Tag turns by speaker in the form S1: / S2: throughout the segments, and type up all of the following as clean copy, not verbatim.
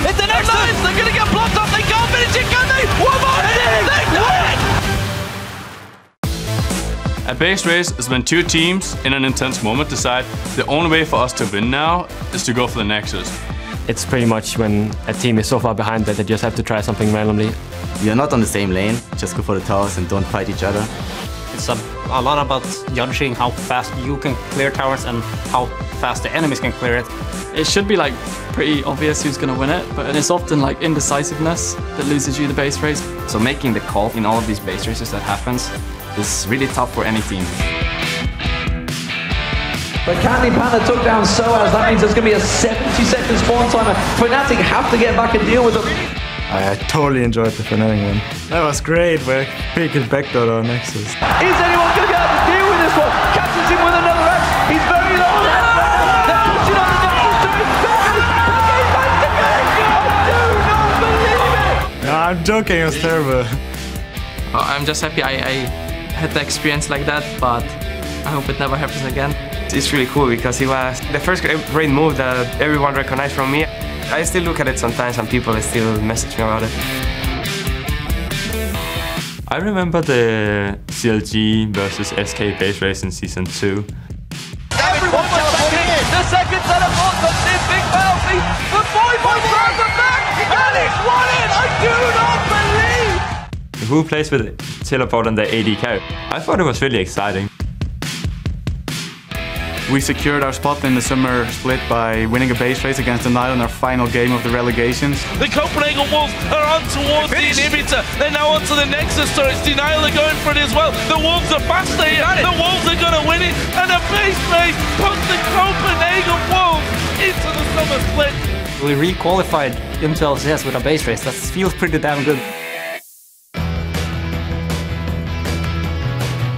S1: It's an Nexus! They're gonna get blocked up, they can't finish it, can they? They win!
S2: A base race is when two teams in an intense moment decide the only way for us to win now is to go for the Nexus.
S3: It's pretty much when a team is so far behind that they just have to try something randomly.
S4: You're not on the same lane, just go for the towers and don't fight each other.
S5: It's a lot about judging how fast you can clear towers and how fast the enemies can clear it.
S6: It should be like pretty obvious who's going to win it, but it's often like indecisiveness that loses you the base race.
S7: So making the call in all of these base races that happens is really tough for any team.
S1: But CandyPanda took down Soaz. That means there's going to be a 70-second spawn timer. Fnatic have to get back and deal with them.
S8: I totally enjoyed the Fnatic one. That was great, we're picking backdoor our Nexus.
S1: Is anyone going to be able to deal with this one? Captain's in with another X. He's very low. They're pushing on the Nexus too. I do not believe it.
S8: No, I'm joking, it was terrible.
S6: I'm just happy I had the experience like that, but I hope it never happens again.
S7: It's really cool because it was the first great move that everyone recognized from me. I still look at it sometimes and people still message me about it.
S2: I remember the CLG versus SK base race in Season 2.
S1: Everyone teleporting in. The second teleport comes in. Big penalty. The boy grabs it back. And he's won it. I do not believe.
S2: Who plays with teleport and the AD carry? I thought it was really exciting.
S8: We secured our spot in the summer split by winning a base race against Denial in our final game of the relegations.
S1: The Copenhagen Wolves are on towards the inhibitor. They're now onto the Nexus, so it's Denial are going for it as well. The Wolves are faster here. The Wolves are going to win it. And a base race puts the Copenhagen Wolves into the summer split.
S5: We re-qualified into LCS with a base race. That feels pretty damn good.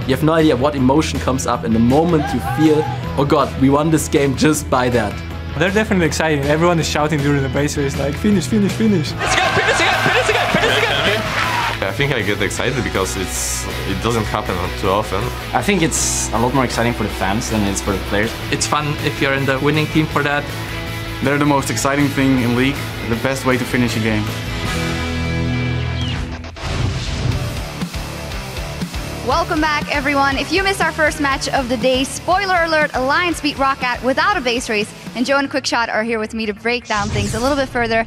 S9: You have no idea what emotion comes up in the moment you feel, oh god, we won this game just by that.
S3: They're definitely exciting. Everyone is shouting during the base race like, finish, finish, finish.
S1: Let's go, finish again, finish again, finish again.
S2: I think I get excited because it doesn't happen too often.
S7: I think it's a lot more exciting for the fans than it is for the players.
S6: It's fun if you're in the winning team for that.
S8: They're the most exciting thing in League, the best way to finish a game.
S10: Welcome back, everyone. If you missed our first match of the day, spoiler alert, Alliance beat Roccat without a base race, and Joe and Quickshot are here with me to break down things a little bit further.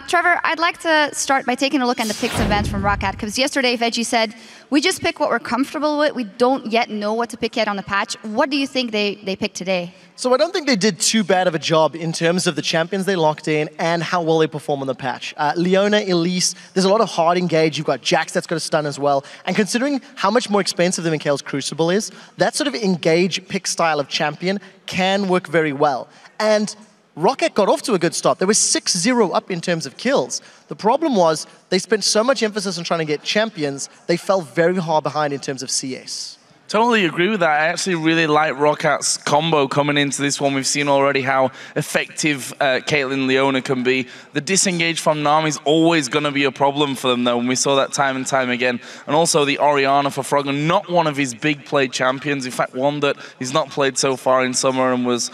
S10: Trevor, I'd like to start by taking a look at the picks event from Roccat, because yesterday Veggie said, we just pick what we're comfortable with. We don't yet know what to pick yet on the patch. What do you think they picked today?
S11: So I don't think they did too bad of a job in terms of the champions they locked in and how well they perform on the patch. Leona, Elise, there's a lot of hard engage. You've got Jax that's got a stun as well. And considering how much more expensive the Mikhail's Crucible is, that sort of engage pick style of champion can work very well. And Roccat got off to a good start. They were 6-0 up in terms of kills. The problem was they spent so much emphasis on trying to get champions, they fell very hard behind in terms of CS.
S12: Totally agree with that. I actually really like Rockat's combo coming into this one. We've seen already how effective Caitlyn Leona can be. The disengage from Nami is always going to be a problem for them, though, and we saw that time and time again. And also the Orianna for Froggen, not one of his big play champions. In fact, one that he's not played so far in summer and was,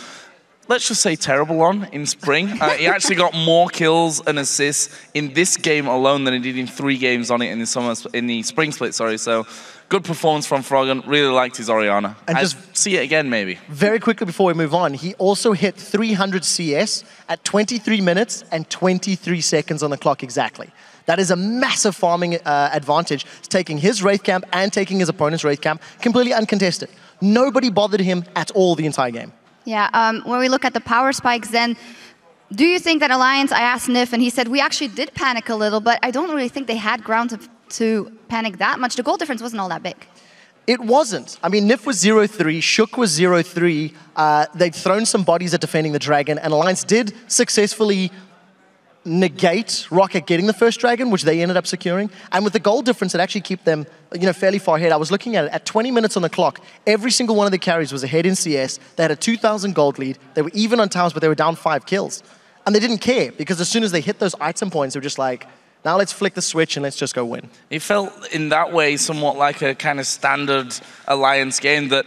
S12: let's just say, terrible on in spring. He actually got more kills and assists in this game alone than he did in 3 games on it in the spring split. Sorry, so good performance from Froggen. Really liked his Orianna. And just see it again, maybe.
S11: Very quickly before we move on, he also hit 300 CS at 23 minutes and 23 seconds on the clock exactly. That is a massive farming advantage. It's taking his Wraith camp and taking his opponent's Wraith camp completely uncontested. Nobody bothered him at all the entire game.
S10: Yeah, when we look at the power spikes, then do you think that Alliance, I asked Nif, and he said, we actually did panic a little, but I don't really think they had ground to panic that much. The goal difference wasn't all that big.
S11: It wasn't. I mean, Nif was 0-3, Shook was 0-3. They'd thrown some bodies at defending the dragon, and Alliance did successfully negate Roccat getting the first dragon, which they ended up securing. And with the goal difference, it actually kept them, fairly far ahead. I was looking at it. At 20 minutes on the clock, every single one of the carries was ahead in CS. They had a 2,000 gold lead. They were even on towers, but they were down 5 kills. And they didn't care, because as soon as they hit those item points, they were just like, now let's flick the switch and let's just go win.
S12: It felt in that way somewhat like a kind of standard Alliance game that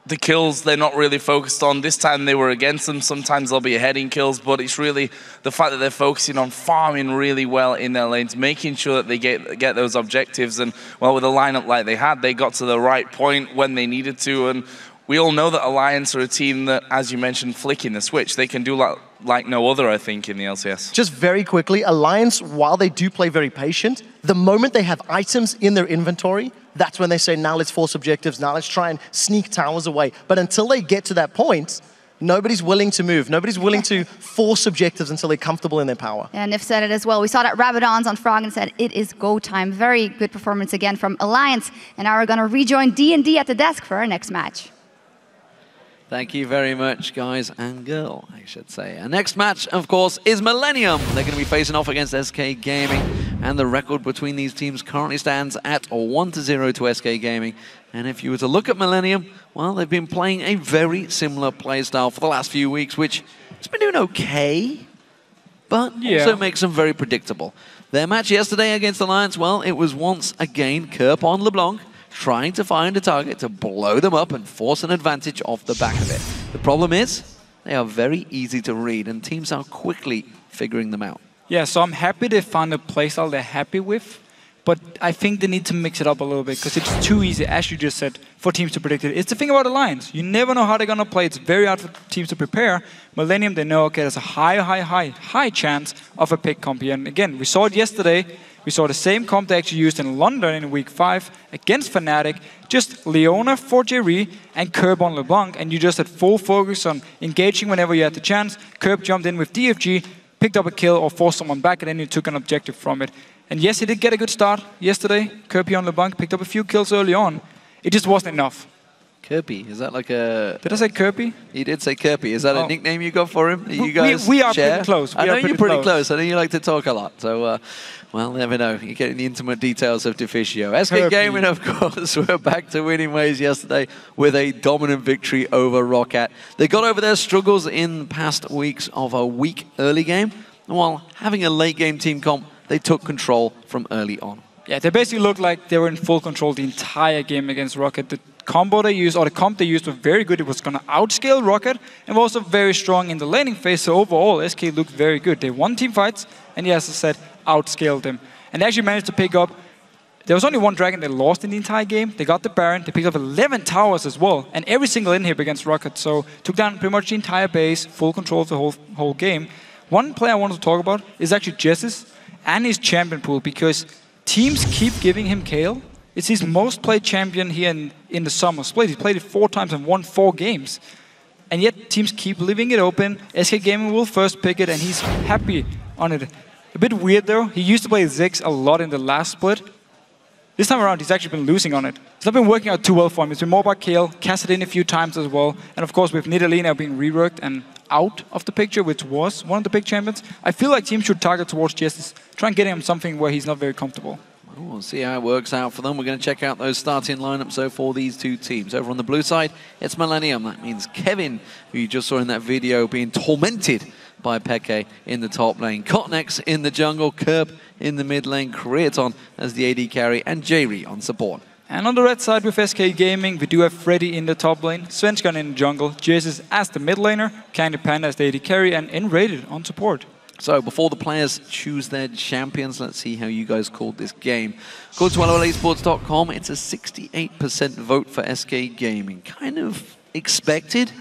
S12: the kills they're not really focused on. This time they were against them. Sometimes they'll be ahead in kills, but it's really the fact that they're focusing on farming really well in their lanes, making sure that they get those objectives. And, well, with a lineup like they had, they got to the right point when they needed to. And we all know that Alliance are a team that, as you mentioned, flicking the switch. They can do like no other, I think, in the LCS.
S11: Just very quickly, Alliance, while they do play very patient, the moment they have items in their inventory, that's when they say, now let's force objectives, now let's try and sneak towers away. But until they get to that point, nobody's willing to move. Nobody's willing to force objectives until they're comfortable in their power.
S10: And Nif said it as well. We saw that Rabadon's on Frog and said, it is go time. Very good performance again from Alliance. And now we're going to rejoin D&D at the desk for our next match.
S13: Thank you very much, guys and girl, I should say. Our next match, of course, is Millennium. They're going to be facing off against SK Gaming, and the record between these teams currently stands at 1-0 to SK Gaming. And if you were to look at Millennium, well, they've been playing a very similar playstyle for the last few weeks, which has been doing okay, but also makes them very predictable. Their match yesterday against Alliance, well, it was once again Kerp on LeBlanc, trying to find a target to blow them up and force an advantage off the back of it. The problem is, they are very easy to read, and teams are quickly figuring them out.
S14: Yeah, so I'm happy they found a playstyle they're happy with, but I think they need to mix it up a little bit, because it's too easy, as you just said, for teams to predict it. It's the thing about Alliance. You never know how they're going to play. It's very hard for teams to prepare. Millennium, they know, okay, there's a high chance of a pick comp here. And again, we saw it yesterday. We saw the same comp they actually used in London in week 5 against Fnatic, just Leona for Jree and Kerp on LeBlanc, and you just had full focus on engaging whenever you had the chance. Kerp jumped in with DFG, picked up a kill or forced someone back, and then you took an objective from it. And yes, he did get a good start yesterday. Kerp on LeBlanc picked up a few kills early on. It just wasn't enough.
S13: Kerpy, is that like a...
S14: Did I say Kerpy?
S13: You did say Kerpy. Is that a nickname you got for him? That you guys
S14: we are
S13: share?
S14: pretty close.
S13: I know you're pretty close. I know you like to talk a lot. So, well, never know. You're getting the intimate details of Deficio. SK Gaming, of course, were back to winning ways yesterday with a dominant victory over Roccat. They got over their struggles in past weeks of a weak early game. And while having a late game team comp, they took control from early on.
S14: Yeah, they basically looked like they were in full control the entire game against Roccat. The combo they used, or the comp they used, was very good. It was going to outscale Roccat, and was also very strong in the laning phase. So overall, SK looked very good. They won team fights, and yes, as I said, outscaled them. And they actually managed to pick up, there was only one dragon they lost in the entire game. They got the Baron, they picked up 11 towers as well, and every single inhib against Roccat. So took down pretty much the entire base, full control of the whole game. One player I wanted to talk about is actually Jesiz and his champion pool, because teams keep giving him Kale. It's his most played champion here in the summer split. He's played it 4 times and won 4 games. And yet teams keep leaving it open. SK Gaming will first pick it, and he's happy on it. A bit weird though, he used to play Ziggs a lot in the last split. This time around, he's actually been losing on it. It's not been working out too well for him. It's been more about Kale, cast it in a few times as well. And of course, with Nidalee now being reworked and out of the picture, which was one of the big champions, I feel like teams should target towards Jesiz, try and get him something where he's not very comfortable.
S13: We'll see how it works out for them. We're going to check out those starting lineups so for these two teams. Over on the blue side, it's Millennium. That means Kevin, who you just saw in that video, being tormented by Peke in the top lane. KottenX in the jungle, Kerp in the mid lane, Creaton as the AD carry, and Jree on support.
S14: And on the red side with SK Gaming, we do have Freddy in the top lane, Svenskeren in the jungle, Jesiz as the mid laner, CandyPanda as the AD carry, and nRated on support.
S13: So before the players choose their champions, let's see how you guys called this game. Go to LOLesports.com. It's a 68% vote for SK Gaming. Kind of expected,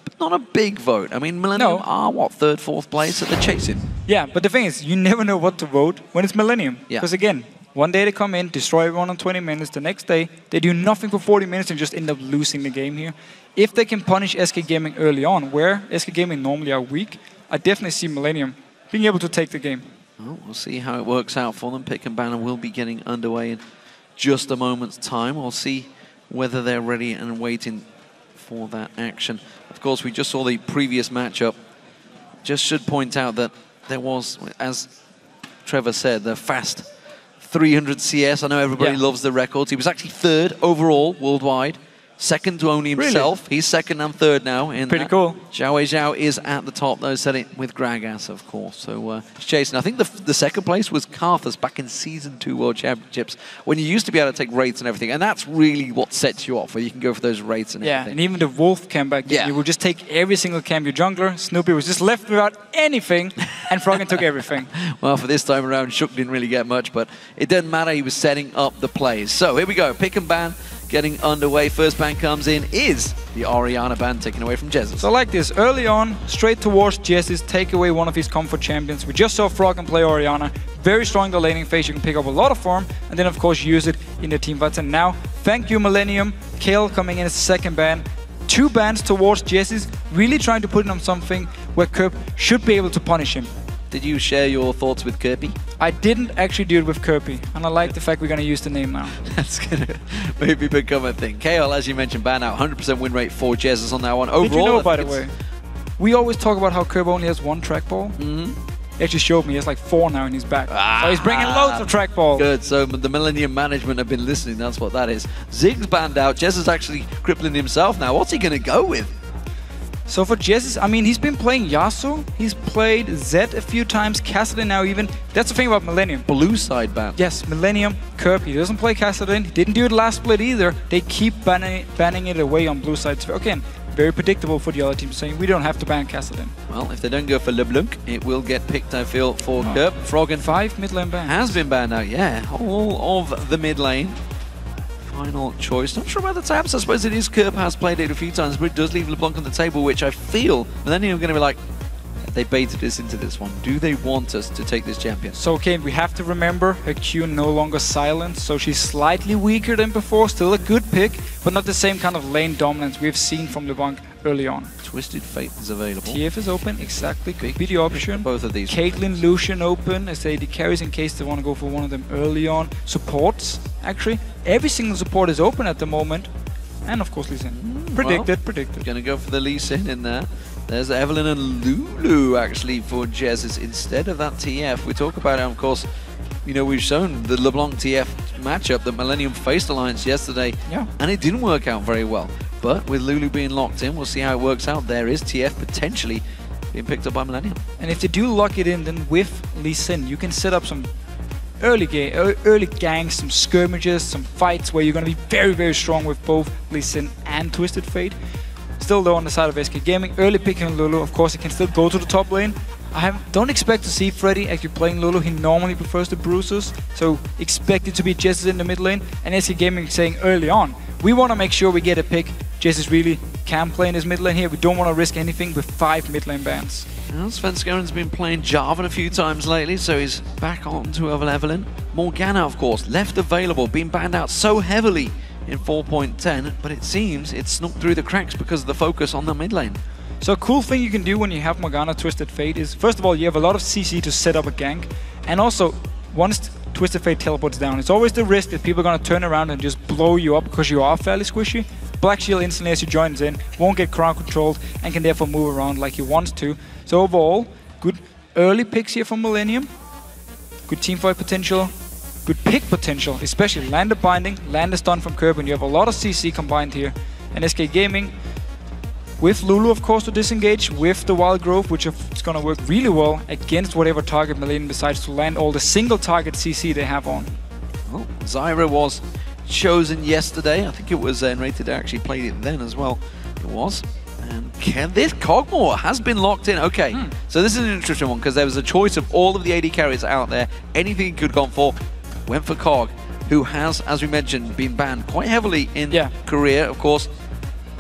S13: but not a big vote. I mean, Millennium are, what, 3rd, 4th place that they're chasing?
S14: Yeah, but the thing is, you never know what to vote when it's Millennium.
S13: Yeah.
S14: Because again, one day they come in, destroy everyone in 20 minutes. The next day, they do nothing for 40 minutes and just end up losing the game here. If they can punish SK Gaming early on, where SK Gaming normally are weak, I definitely see Millennium being able to take the game.
S13: Well, we'll see how it works out for them. Pick and banner will be getting underway in just a moment's time. We'll see whether they're ready and waiting for that action. Of course, we just saw the previous matchup. Just should point out that there was, as Trevor said, the fast 300 CS. I know everybody loves the records. He was actually 3rd overall worldwide second to only himself. He's second and third now.
S14: Pretty cool.
S13: Zhao Zhao is at the top, though, setting with Gragas, of course. So he's chasing. I think the second place was Carthus back in Season 2 World Championships, when you used to be able to take rates and everything. And that's really what sets you off, where you can go for those rates and everything.
S14: And even the Wolf camp back then, you would just take every single camp. Your jungler, Snoopy, was just left without anything, and Froggen took everything.
S13: Well, for this time around, Shook didn't really get much, but it doesn't matter. He was setting up the plays. So here we go. Pick and ban getting underway. First ban comes in is the Orianna ban taken away from Jesiz.
S14: So like this, early on, straight towards Jesiz, take away one of his comfort champions. We just saw Froggen play Orianna. Very strong in the laning phase. You can pick up a lot of farm, and then of course use it in the team fights. And now, thank you Millennium, Kale coming in as second ban. 2 bans towards Jesiz, really trying to put him on something where Kerp should be able to punish him.
S13: Did you share your thoughts with Kerpy?
S14: I didn't actually do it with Kerpy, and I like the fact we're going to use the name now.
S13: That's going to maybe become a thing. KL, as you mentioned, ban out 100% win rate for Jesiz on that one. Overall,
S14: did you know, by the way, we always talk about how Kerp only has 1 trackball. He actually showed me he has like 4 now in his back. So he's bringing loads of trackball.
S13: Good, so the Millennium management have been listening, that's what that is. Zig's banned out, Jesiz actually crippling himself now. What's he going to go with?
S14: So for Jesiz, I mean, he's been playing Yasuo, he's played Zed a few times, Kassadin now even. That's the thing about Millennium.
S13: Blue side ban.
S14: Yes, Millennium, Kerp, he doesn't play Kassadin, he didn't do it last split either. They keep banning it away on blue sides. Again, very predictable for the other team, saying we don't have to ban Kassadin.
S13: Well, if they don't go for LeBlanc, it will get picked, I feel, for Kerp. Froggen
S14: 5 mid lane ban.
S13: Has been banned out, yeah. All of the mid lane. Final choice. Not sure about the tabs. I suppose it is Kerp has played it a few times, but it does leave LeBlanc on the table, which I feel Millennium are going to be like, they baited us into this one. Do they want us to take this champion?
S14: So, okay, we have to remember her Q no longer silent, so she's slightly weaker than before. Still a good pick, but not the same kind of lane dominance we've seen from LeBlanc early on.
S13: Twisted Fate is available.
S14: TF is open, exactly. Could be the option.
S13: Both of these.
S14: Caitlyn, Lucian open as AD carries in case they want to go for one of them early on. Supports, actually. Every single support is open at the moment. And of course Lee Sin. Predicted.
S13: Gonna go for the Lee Sin in there. There's Evelynn and Lulu actually for Jesiz instead of that TF. We talk about it, of course. You know, we've shown the LeBlanc TF matchup that Millennium faced Alliance yesterday, and it didn't work out very well. But with Lulu being locked in, we'll see how it works out. There is TF potentially being picked up by Millennium.
S14: And if they do lock it in, then with Lee Sin, you can set up some early gangs, some skirmishes, some fights where you're going to be very, very strong with both Lee Sin and Twisted Fate. Still though on the side of SK Gaming, early picking Lulu, of course he can still go to the top lane. Don't expect to see Freddy actually playing Lulu, he normally prefers the bruisers, so expect it to be Jesiz in the mid lane, and SK Gaming saying early on, we want to make sure we get a pick. Jesiz really can play in his mid lane here, we don't want to risk anything with 5 mid lane bans.
S13: Well, Svenskeren's been playing Jarvan a few times lately, so he's back on to Evelynn. Morgana, of course, left available, being banned out so heavily in 4.10, but it seems it snuck through the cracks because of the focus on the mid lane.
S14: So a cool thing you can do when you have Morgana Twisted Fate is, first of all, you have a lot of CC to set up a gank, and also, once Twisted Fate teleports down, it's always the risk that people are going to turn around and just blow you up because you are fairly squishy. Black Shield instantly as you joins in, won't get crowd controlled, and can therefore move around like you want to. So overall, good early picks here from Millennium, good teamfight potential, good pick potential, especially Land of Binding, Land of Stun from Kerp, and you have a lot of CC combined here. And SK Gaming, with Lulu of course to disengage, with the Wild Growth, which is going to work really well against whatever target Millennium decides to land all the single target CC they have on.
S13: Well, Zyra was chosen yesterday, I think it was nRated actually played it then as well. It was. And this Kog'Maw has been locked in. Okay, so this is an interesting one because there was a choice of all of the AD carries out there. Anything he could have gone for, went for Kog, who has, as we mentioned, been banned quite heavily in Korea, of course.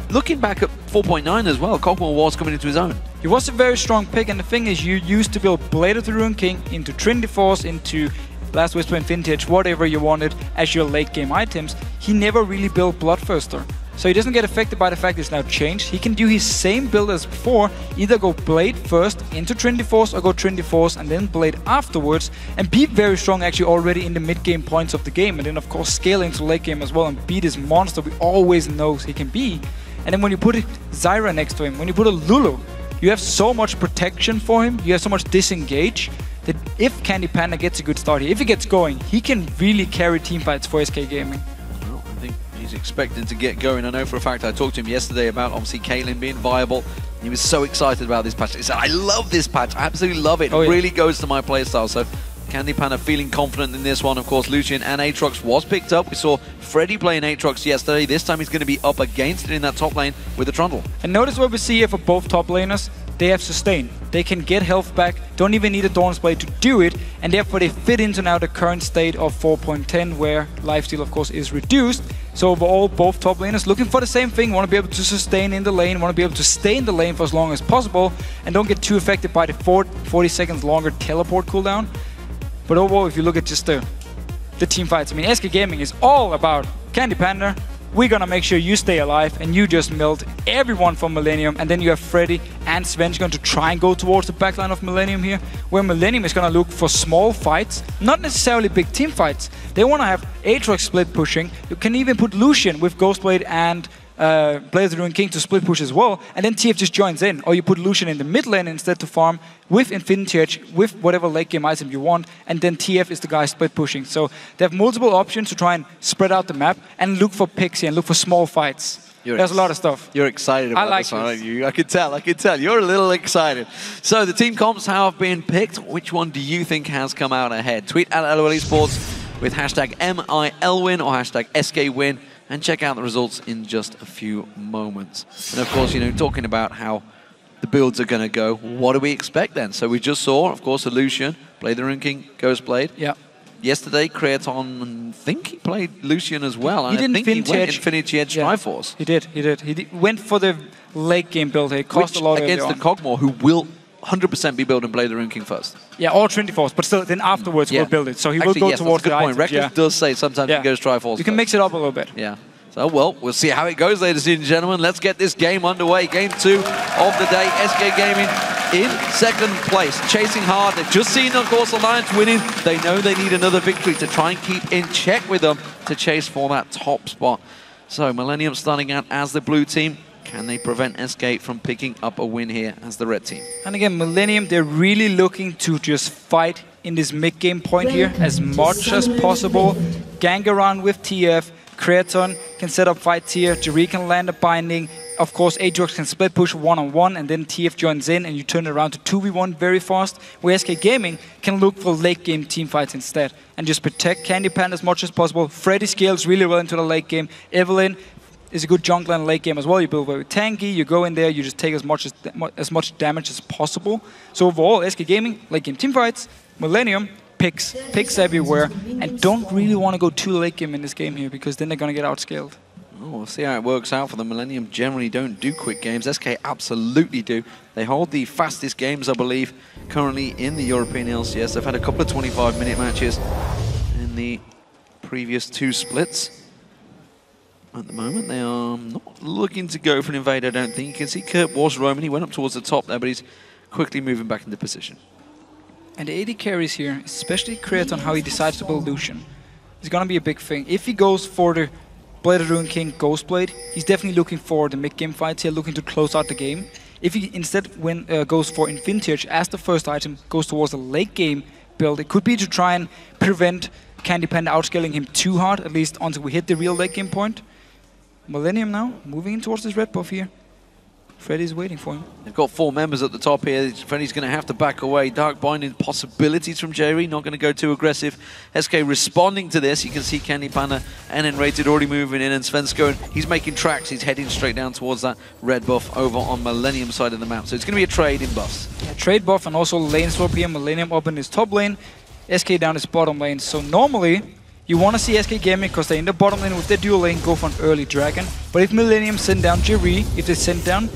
S13: Looking back at 4.9 as well, Kog'Maw was coming into his own.
S14: He was a very strong pick, and the thing is, you used to build Blade of the Ruined King into Trinity Force, into Last Whisper and Vintage, whatever you wanted as your late game items. He never really built Bloodthirster. So he doesn't get affected by the fact it's now changed. He can do his same build as before, either go Blade first into Trinity Force or go Trinity Force and then Blade afterwards, and be very strong actually already in the mid-game points of the game, and then of course scale into late game as well and be this monster we always know he can be. And then when you put Zyra next to him, when you put a Lulu, you have so much protection for him, you have so much disengage, that if CandyPanda gets a good start here, if he gets going, he can really carry teamfights for SK Gaming.
S13: Well, I think he's expecting to get going. I know for a fact I talked to him yesterday about obviously Caitlyn being viable. He was so excited about this patch. He said, I love this patch. I absolutely love it. It really goes to my playstyle. So CandyPanda feeling confident in this one. Of course, Lucian and Aatrox was picked up. We saw Freddy playing Aatrox yesterday. This time he's going to be up against it in that top lane with the Trundle.
S14: And notice what we see here for both top laners. They have sustain. They can get health back, don't even need a Dawn's Blade to do it, and therefore they fit into now the current state of 4.10, where lifesteal, of course, is reduced. So overall, both top laners looking for the same thing, want to be able to sustain in the lane, want to be able to stay in the lane for as long as possible, and don't get too affected by the 40 seconds longer teleport cooldown. But overall, if you look at just the team fights, I mean, SK Gaming is all about CandyPanda. We're gonna make sure you stay alive and you just melt everyone from Millennium, and then you have Freddy and Svenskeren to try and go towards the backline of Millennium here, where Millennium is gonna look for small fights, not necessarily big team fights. They wanna have Aatrox split pushing. You can even put Lucian with Ghostblade and Blade of the Ruined King to split push as well, and then TF just joins in. Or you put Lucian in the mid lane instead to farm with Infinity Edge, with whatever late game item you want, and then TF is the guy split pushing. So they have multiple options to try and spread out the map and look for picks here and look for small fights. There's a lot of stuff.
S13: You're excited about this one, aren't you? I can tell, I can tell. You're a little excited. So the team comps have been picked. Which one do you think has come out ahead? Tweet at LOL Esports with hashtag MILWin or hashtag SKWin. And check out the results in just a few moments. And of course, you know, talking about how the builds are going to go, what do we expect then? So we just saw, of course, a Lucian, Blade the Ruined King, Ghostblade.
S14: Yeah.
S13: Yesterday, Creaton, I think he played Lucian as well.
S14: He didn't
S13: Infinity Edge Triforce.
S14: He did. He went for the late game build. It cost a lot
S13: against the Kog'Maw, who will 100% be building Blade the Ruined King first.
S14: Yeah, or Triforce, but still, then afterwards we'll build it. So he will go towards the items.
S13: Reckless does say sometimes he goes Triforce.
S14: You can mix it up a little bit.
S13: Yeah. So, well, we'll see how it goes, ladies and gentlemen. Let's get this game underway. Game 2 of the day. SK Gaming in second place, chasing hard. They've just seen, of course, Alliance winning. They know they need another victory to try and keep in check with them to chase for that top spot. So, Millennium starting out as the blue team. Can they prevent SK from picking up a win here as the red team?
S14: And again, Millennium, they're really looking to just fight in this mid-game point here as much as possible. Gang around with TF. Creaton can set up fights here. Jree can land a binding. Of course, Aatrox can split push one-on-one, and then TF joins in, and you turn it around to 2v1 very fast, where SK Gaming can look for late-game team fights instead, and just protect CandyPanda as much as possible. Freddy scales really well into the late game. Evelynn is a good jungler in late game as well. You build very tanky, you go in there, you just take as much damage as possible. So overall, SK Gaming, late game team fights, Millennium, picks everywhere, and don't really want to go too late game in this game here, because then they're going to get outscaled.
S13: Oh, we'll see how it works out for the Millennium. Generally don't do quick games. SK absolutely do. They hold the fastest games, I believe, currently in the European LCS. They've had a couple of 25-minute matches in the previous 2 splits. At the moment, they are not looking to go for an invade, I don't think. You can see Kerp was roaming. He went up towards the top there, but he's quickly moving back into position.
S14: And the AD carries here, especially Creaton, how he decides to build Lucian, is going to be a big thing. If he goes for the Blade of the Ruined King Ghostblade, he's definitely looking for the mid-game fights here, looking to close out the game. If he instead goes for Infinity Edge as the first item, goes towards the late-game build, it could be to try and prevent CandyPanda outscaling him too hard, at least until we hit the real late-game point. Millennium now, moving in towards this red buff here. Freddy's waiting for him.
S13: They've got 4 members at the top here. Freddy's going to have to back away. Dark Binding possibilities from Jree, not going to go too aggressive. SK responding to this. You can see CandyPanda and nRated already moving in, and Svenskeren, he's making tracks. He's heading straight down towards that red buff over on Millennium side of the map. So it's going to be a trade in buffs.
S14: Yeah, trade buff and also lane swap here. Millennium up in his top lane, SK down his bottom lane. So normally, you want to see SK Gaming, because they're in the bottom lane with their dual lane, go for an early dragon. But if Millennium send down Jree, if they send down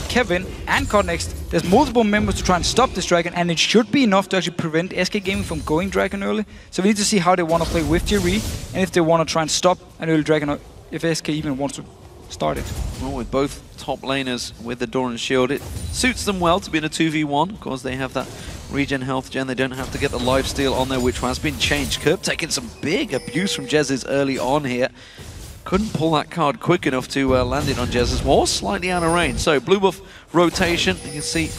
S14: Kevin and KottenX, there's multiple members to try and stop this dragon, and it should be enough to actually prevent SK Gaming from going dragon early. So we need to see how they want to play with Jree, and if they want to try and stop an early dragon, or if SK even wants to start it.
S13: Well, with both top laners with the Doran Shield, it suits them well to be in a 2v1. Of course, they have that regen health gen. They don't have to get the lifesteal on there, which has been changed. Kerp taking some big abuse from Jesiz early on here. Couldn't pull that card quick enough to land it on Jesiz. Was slightly out of range. So blue buff rotation. You can see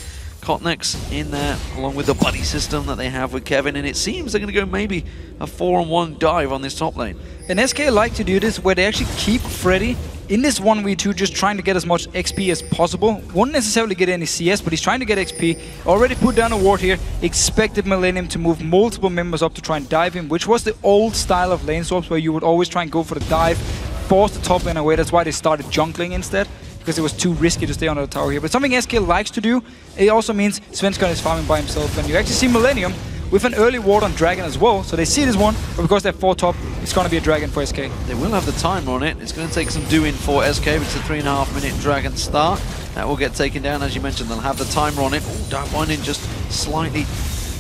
S13: KottenX in there, along with the buddy system that they have with Kevin, and it seems they're going to go maybe a 4-on-1 dive on this top lane.
S14: And SK like to do this where they actually keep Freddy in this 1v2, just trying to get as much XP as possible. Won't necessarily get any CS, but he's trying to get XP. Already put down a ward here, expected Millennium to move multiple members up to try and dive him, which was the old style of lane swaps where you would always try and go for the dive, force the top lane away. That's why they started jungling instead, because it was too risky to stay under the tower here. But something SK likes to do, it also means Svenskeren is farming by himself. And you actually see Millennium with an early ward on Dragon as well. So they see this one, but because they're 4 top, it's going to be a Dragon for SK.
S13: They will have the timer on it. It's going to take some doing for SK. It's a 3.5-minute Dragon start. That will get taken down, as you mentioned. They'll have the timer on it. Oh, Dark Binding just slightly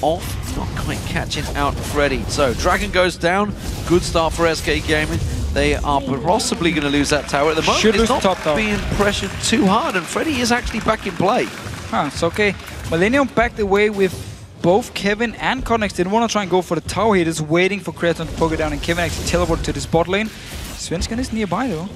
S13: off, not quite catching out Freddy. So Dragon goes down. Good start for SK Gaming. They are possibly going to lose that tower at the moment.
S14: Should
S13: it's
S14: lose
S13: not
S14: top
S13: being pressured too hard, and Freddy is actually back in play.
S14: Huh, it's okay. Millennium backed away with both Kevin and KottenX. Didn't want to try and go for the tower here, just waiting for Creaton to poke it down, and Kevin actually teleported to this bot lane. Svenskeren is nearby though.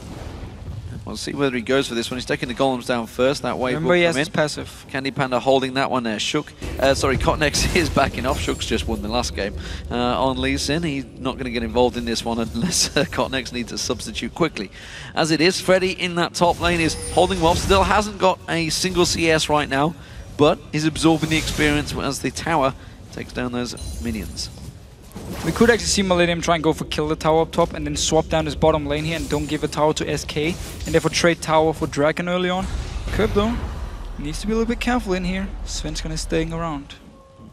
S13: We'll see whether he goes for this one. He's taking the golems down first. That wave
S14: Remember,
S13: will
S14: he
S13: come
S14: has
S13: in.
S14: his passive.
S13: CandyPanda holding that one there. KottenX is backing off. Shook's just won the last game on Lee Sin. He's not going to get involved in this one unless KottenX needs a substitute quickly. As it is, Freddy in that top lane is holding well. Still hasn't got a single CS right now, but is absorbing the experience as the tower takes down those minions.
S14: We could actually see Millennium try and go for kill the tower up top and then swap down his bottom lane here and don't give a tower to SK, and therefore trade tower for Dragon early on. Kerp though needs to be a little bit careful in here. Svenskeren is staying around.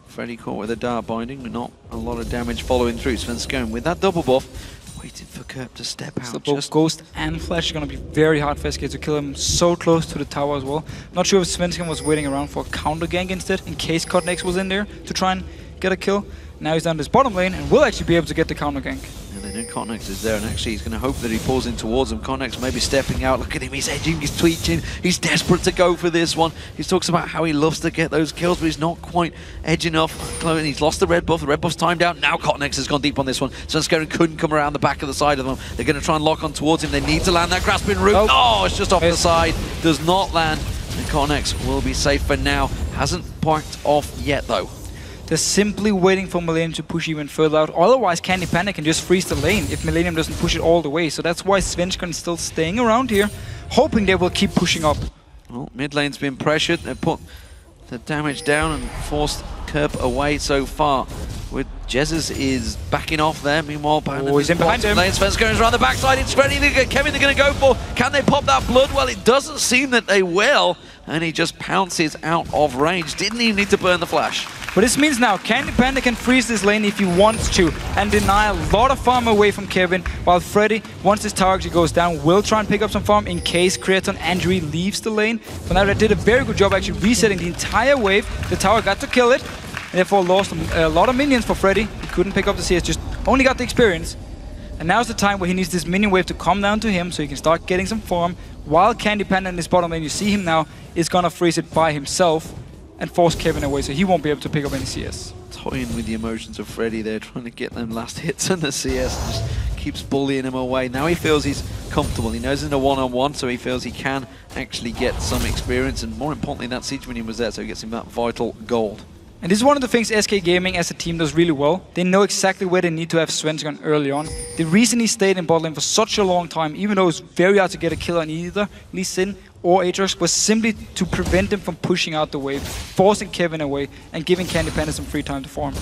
S13: Freddy caught with a Dark Binding, but not a lot of damage following through. Svenskeren with that double buff, waiting for Kerp to step out.
S14: So both Ghost and Flash are going to be very hard for SK to kill him so close to the tower as well. Not sure if Svenskeren was waiting around for a counter gank instead, in case KottenX was in there to try and get a kill. Now he's down this bottom lane and will actually be able to get the counter gank.
S13: And they know KottenX is there, and actually he's going to hope that he pulls in towards him. KottenX maybe stepping out. Look at him, he's edging, he's twitching. He's desperate to go for this one. He talks about how he loves to get those kills, but he's not quite edge enough. He's lost the red buff. The red buff's timed out. Now KottenX has gone deep on this one. Svenskeren couldn't come around the back of the side of them. They're going to try and lock on towards him. They need to land that grasping root. Oh, it's just off the side. Does not land. And KottenX will be safe for now. Hasn't parked off yet, though.
S14: They're simply waiting for Millennium to push even further out. Otherwise, CandyPanda can just freeze the lane if Millennium doesn't push it all the way. So that's why Svenskeren is still staying around here, hoping they will keep pushing up.
S13: Well, mid lane's been pressured. They put the damage down and forced Kerp away so far. With Jesiz is backing off there. Meanwhile,
S14: he's in behind him.
S13: Svenskeren's around the backside. It's Freddy. Kevin, they're going to go for. Can they pop that blood? Well, it doesn't seem that they will. And he just pounces out of range. Didn't even need to burn the flash.
S14: But this means now CandyPanda can freeze this lane if he wants to and deny a lot of farm away from Kevin, while Freddy, once this tower actually goes down, will try and pick up some farm in case Creaton and Jree leaves the lane. But now they did a very good job actually resetting the entire wave. The tower got to kill it, and therefore lost a lot of minions for Freddy. He couldn't pick up the CS, just only got the experience. And now's the time where he needs this minion wave to come down to him so he can start getting some farm, while CandyPanda in his bottom lane, you see him now, is gonna freeze it by himself and force Kevin away, so he won't be able to pick up any CS.
S13: Toying with the emotions of Freddy there, trying to get them last hits on the CS, and just keeps bullying him away. Now he feels he's comfortable. He knows in a one-on-one, so he feels he can actually get some experience, and more importantly, that siege minion was there, so he gets him that vital gold.
S14: And this is one of the things SK Gaming as a team does really well. They know exactly where they need to have Svenskeren early on. The reason he stayed in bot lane for such a long time, even though it was very hard to get a kill on either Lee Sin or Aatrox, was simply to prevent him from pushing out the wave, forcing Kevin away, and giving CandyPanda some free time to farm.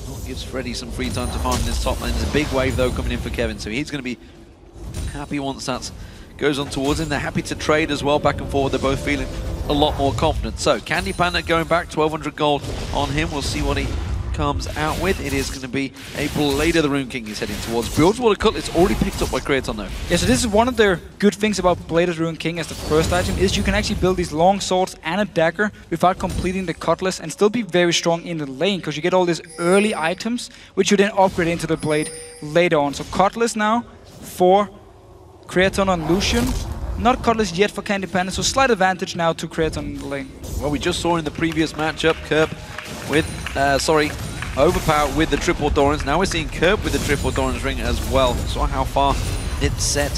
S13: Well, gives Freddy some free time to farm in this top lane. There's a big wave though coming in for Kevin, so he's going to be happy once that goes on towards him. They're happy to trade as well, back and forward. They're both feeling a lot more confident. So CandyPanda going back, 1200 gold on him. We'll see what he comes out with. It is going to be a Blade of the Rune King he's heading towards. Bilgewater Cutlass already picked up by Creaton though.
S14: Yeah, so this is one of the good things about Blade of the Rune King as the first item, is you can actually build these long swords and a dagger without completing the Cutlass and still be very strong in the lane, because you get all these early items which you then upgrade into the Blade later on. So Cutlass now for Creaton on Lucian. Not Cutlass yet for CandyPanda, so slight advantage now to Creaton in the lane.
S13: Well, we just saw in the previous matchup Kerp with, Overpower with the triple Doran's. Now we're seeing Kerp with the triple Doran's ring as well. Saw how far it set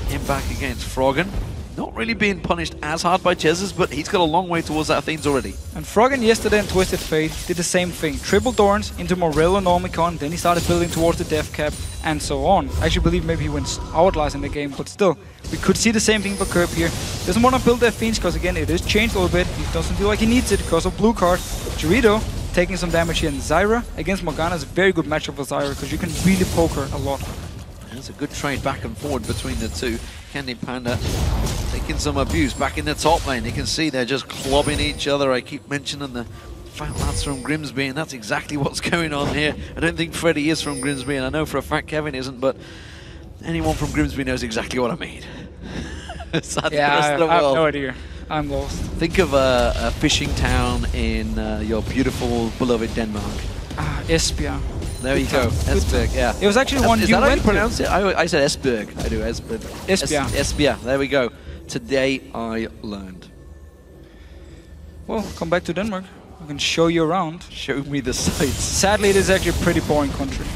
S13: him back against Froggen. not really being punished as hard by Jesiz, but he's got a long way towards that Athenes already.
S14: And Froggen yesterday in Twisted Fate did the same thing. Triple Thorns into Morello Normicon, then he started building towards the Death Cap, and so on. I actually believe maybe he went Outlast in the game, but still, we could see the same thing for Kerp here. Doesn't want to build the Athenes, because again, it is changed a little bit. He doesn't feel like he needs it because of blue card. Jree taking some damage here, and Zyra against Morgana is a very good matchup for Zyra, because you can really poke her a lot.
S13: There's a good trade back and forward between the two. CandyPanda taking some abuse back in the top lane. You can see they're just clobbing each other. I keep mentioning the fat lads from Grimsby, and that's exactly what's going on here. I don't think Freddy is from Grimsby, and I know for a fact Kevin isn't, but anyone from Grimsby knows exactly what I mean.
S14: Yeah, I have no idea. I'm lost.
S13: Think of a fishing town in your beautiful, beloved Denmark.
S14: Esbjerg.
S13: There you go, Esbjerg, yeah.
S14: It was actually one
S13: is
S14: you
S13: that how
S14: went
S13: you pronounce it? I said Esbjerg. I do, Esbjerg.
S14: Esbjerg.
S13: Esbjerg, there we go. Today I learned.
S14: Well, come back to Denmark. I can show you around.
S13: Show me the sights.
S14: Sadly, it is actually a pretty boring country.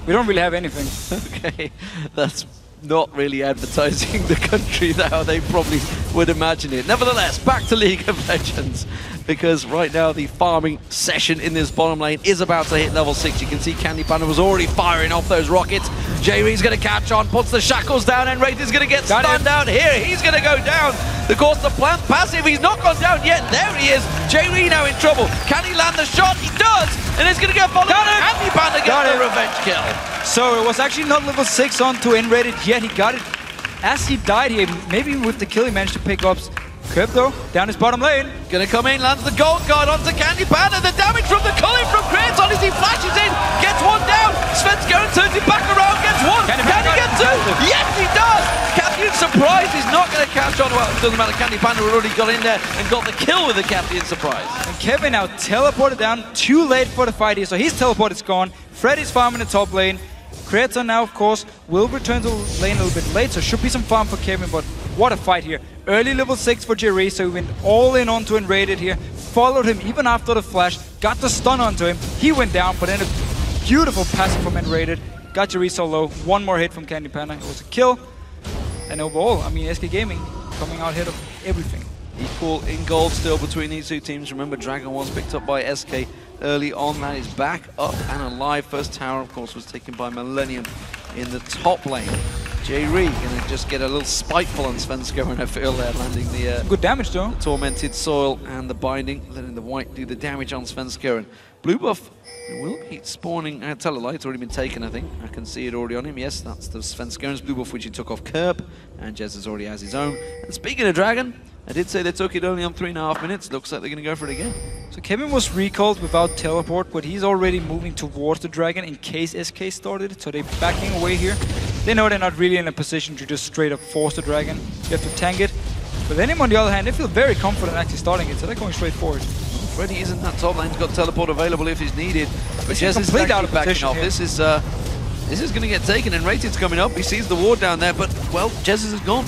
S14: We don't really have anything.
S13: Okay, that's not really advertising the country how they probably would imagine it. Nevertheless, back to League of Legends, because right now the farming session in this bottom lane is about to hit level 6. You can see CandyPanda was already firing off those rockets. Jree's going to catch on, puts the shackles down, nRated going to get stunned down here. He's going to go down. Of course, the plant passive, he's not gone down yet. There he is. Jree now in trouble. Can he land the shot? He does, and it's going to get followed. CandyPanda gets the revenge kill.
S14: So it was actually not level 6 on to nRated yet. He got it as he died here. Maybe with the kill he managed to pick up. Kerp though, down his bottom lane.
S13: Gonna come in, lands the gold guard onto CandyPanda. The damage from the culling from Creaton as he flashes in, gets one down. Svenskeren turns it back around, gets one. Can he get two? Yes, he does. Captain Surprise is not gonna catch on. Well, it doesn't matter. CandyPanda already got in there and got the kill with the Captain Surprise.
S14: And Kevin now teleported down, too late for the fight here, so his teleport is gone. Freddy's farming the top lane. Creaton now, of course, will return to the lane a little bit late, so should be some farm for Kevin, but what a fight here. Early level 6 for Jree, so he went all in onto nRated here, followed him even after the flash, got the stun onto him, he went down, but then a beautiful passive from nRated, got Jree so low, one more hit from CandyPanda, it was a kill, and overall, I mean, SK Gaming coming out ahead of everything.
S13: Equal in gold still between these two teams. Remember, Dragon was picked up by SK early on. That is back up and alive. First tower, of course, was taken by Millennium in the top lane. Jree gonna just get a little spiteful on Svenskeren, I feel, there, landing the
S14: good damage though.
S13: The Tormented Soil and the binding, letting the white do the damage on Svenskeren. Blue buff will be spawning. Tell a lie, it's already been taken, I think. I can see it already on him. Yes, that's the Svenskeren's blue buff, which he took off Kerp, and Jesiz already has his own. And speaking of Dragon, I did say they took it only on 3.5 minutes. Looks like they're going to go for it again.
S14: So Kevin was recalled without teleport, but he's already moving towards the Dragon in case SK started it. So they're backing away here. They know they're not really in a position to just straight up force the Dragon. You have to tank it. But then on the other hand, they feel very confident actually starting it, so they're going straight forward.
S13: Freddy isn't that top lane. He's got teleport available if he's needed. But
S14: Jesiz is completely out of position
S13: off.
S14: here.
S13: This is going to get taken, and nRated's coming up. He sees the ward down there, but, well, Jesiz is gone.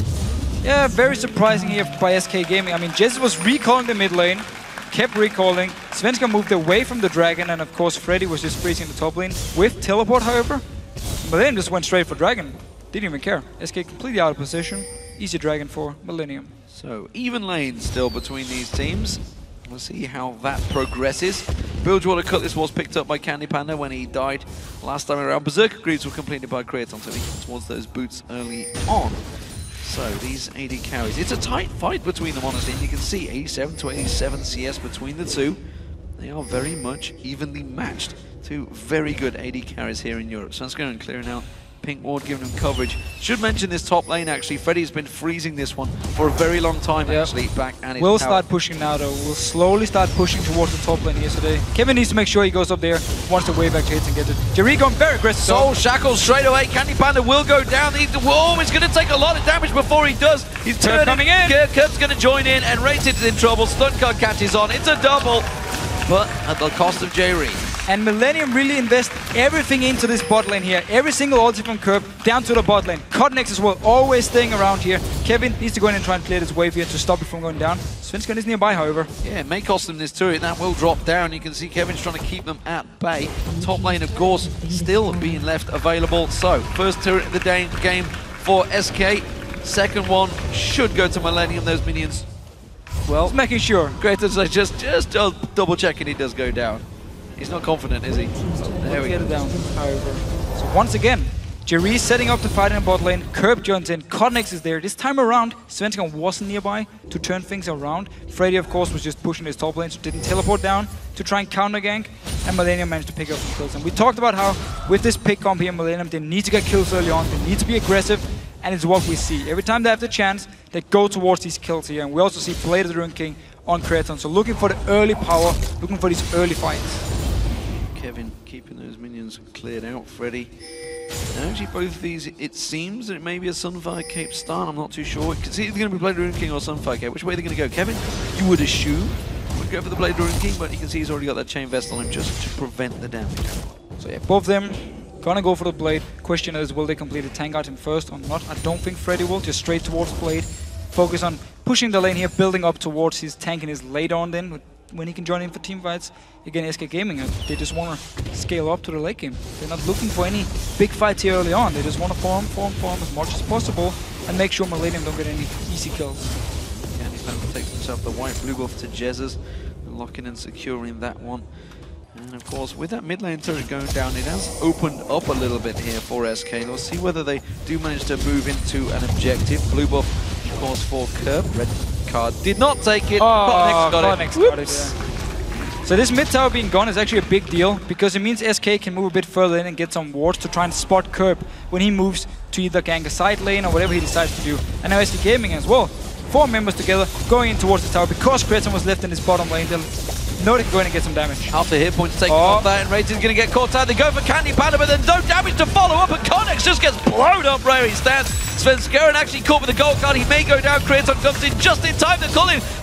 S14: Yeah, very surprising here by SK Gaming. I mean, Jesiz was recalling the mid lane, kept recalling. Svenskeren moved away from the Dragon, and of course Freddy was just freezing the top lane with teleport, however. Millennium just went straight for Dragon. Didn't even care. SK completely out of position. Easy Dragon for Millennium.
S13: So, even lane still between these teams. We'll see how that progresses. Bilgewater Cutlass was picked up by CandyPanda when he died last time around. Berserker Greaves were completed by Creaton, so he got towards those boots early on. So these AD carries, it's a tight fight between them, honestly, and you can see 87 to 87 CS between the two. They are very much evenly matched. Two very good AD carries here in Europe. Svenskeren clearing out Pink Ward, giving him coverage. Should mention this top lane, actually. Freddy's been freezing this one for a very long time, actually, back at his
S14: We'll
S13: tower.
S14: start pushing now, though. We'll slowly start pushing towards the top lane here today. Kevin needs to make sure he goes up there, wants to wave back to hits and get it. Jree going very aggressive.
S13: Soul Shackles straight away. CandyPanda will go down. He's going to take a lot of damage before he does. He's turning.
S14: Coming in.
S13: Kerp's going to join in, and nRated is in trouble. Stun card catches on. It's a double, but at the cost of Jree.
S14: And Millennium really invest everything into this bot lane here. Every single ulti from Kerp down to the bot lane. KottenX as well, always staying around here. Kevin needs to go in and try and clear this wave here to stop it from going down. Svenskeren is nearby, however.
S13: Yeah, it may cost them this turret. That will drop down. You can see Kevin's trying to keep them at bay. Top lane, of course, still being left available. So, first turret of the game for SK. Second one should go to Millennium, those minions. Well,
S14: just making sure.
S13: Creaton's like just double checking he does go down. He's not confident, is he? There we
S14: get
S13: go.
S14: it down, however. So once again, Jree setting up the fight in the bot lane. Kerp joins in. KottenX is there. This time around, Svenskeren wasn't nearby to turn things around. Freddy, of course, was just pushing his top lane, so didn't teleport down to try and counter gank. And Millennium managed to pick up some kills. And we talked about how, with this pick comp here, Millennium, they need to get kills early on. They need to be aggressive. And it's what we see. Every time they have the chance, they go towards these kills here. And we also see Blade of the Rune King on Creaton. So looking for the early power, looking for these early fights.
S13: Kevin keeping those minions cleared out. Freddy. And actually, both of these, it seems that it may be a Sunfire Cape start. I'm not too sure. It's either going to be Blade of the Rune King or Sunfire Cape. Which way are they going to go? Kevin, you would assume, would go for the Blade of the Rune King, but you can see he's already got that Chain Vest on him just to prevent the damage.
S14: So yeah, both of them gonna go for the Blade. Question is, will they complete the tank item first or not? I don't think Freddy will. Just straight towards Blade. Focus on pushing the lane here, building up towards his tank and his later on then, when he can join in for team fights. Again, SK Gaming, they just want to scale up to the late game. They're not looking for any big fights here early on. They just want to farm as much as possible and make sure Millennium don't get any easy kills.
S13: CandyPanda takes himself the white blue buff to Jesiz, locking and securing that one. And of course, with that mid lane turret going down, it has opened up a little bit here for SK. Let's see whether they do manage to move into an objective. Blue buff, of course, for Kerp. Red card did not take it. KottenX got it.
S14: Yeah. So this mid tower being gone is actually a big deal because it means SK can move a bit further in and get some wards to try and spot Kerp when he moves to either gank a side lane or whatever he decides to do. And now SK Gaming as well. 4 members together going in towards the tower because Creaton was left in his bottom lane. No, they can go in and get some damage.
S13: Half the hit points taken off that, and nRated is going to get caught out. They go for CandyPanda, but then no damage to follow up, and KottenX just gets blown up where he stands. Svenskeren actually caught with the gold card. He may go down. Creaton comes in just in time to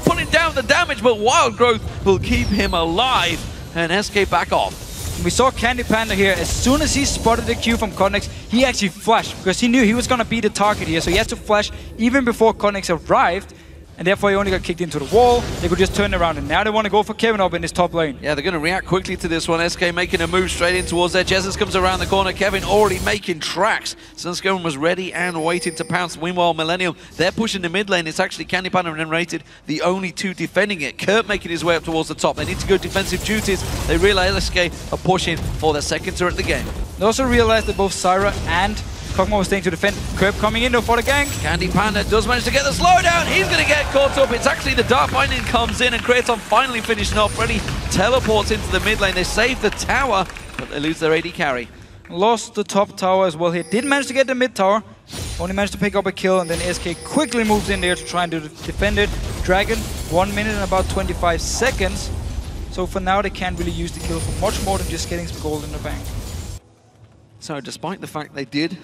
S13: pulling down the damage, but Wild Growth will keep him alive, and SK back off.
S14: We saw CandyPanda here. As soon as he spotted the Q from KottenX, he actually flashed because he knew he was going to be the target here. So he had to flash even before KottenX arrived. And therefore he only got kicked into the wall. They could just turn around, and now they want to go for Kevin up in his top lane.
S13: Yeah, they're going to react quickly to this one. SK making a move straight in towards there. Jesiz comes around the corner. Kevin already making tracks. Svenskeren was ready and waiting to pounce. Meanwhile, Millennium, they're pushing the mid lane. It's actually CandyPanda and nRated, the only two defending it. Kerp making his way up towards the top. They need to go defensive duties. They realize SK are pushing for their second turret of the game.
S14: They also realized that both Zyra and Kog'Maw was staying to defend. Kerp coming in though for the gank.
S13: CandyPanda does manage to get the slowdown. He's going to get caught up. It's actually the Dark Binding comes in and Creaton finally finishing off. Freddy teleports into the mid lane. They save the tower, but they lose their AD carry.
S14: Lost the top tower as well here. Didn't manage to get the mid tower. Only managed to pick up a kill, and then SK quickly moves in there to try and defend it. Dragon, 1 minute and about 25 seconds. So for now, they can't really use the kill for much more than just getting some gold in the bank.
S13: So despite the fact they did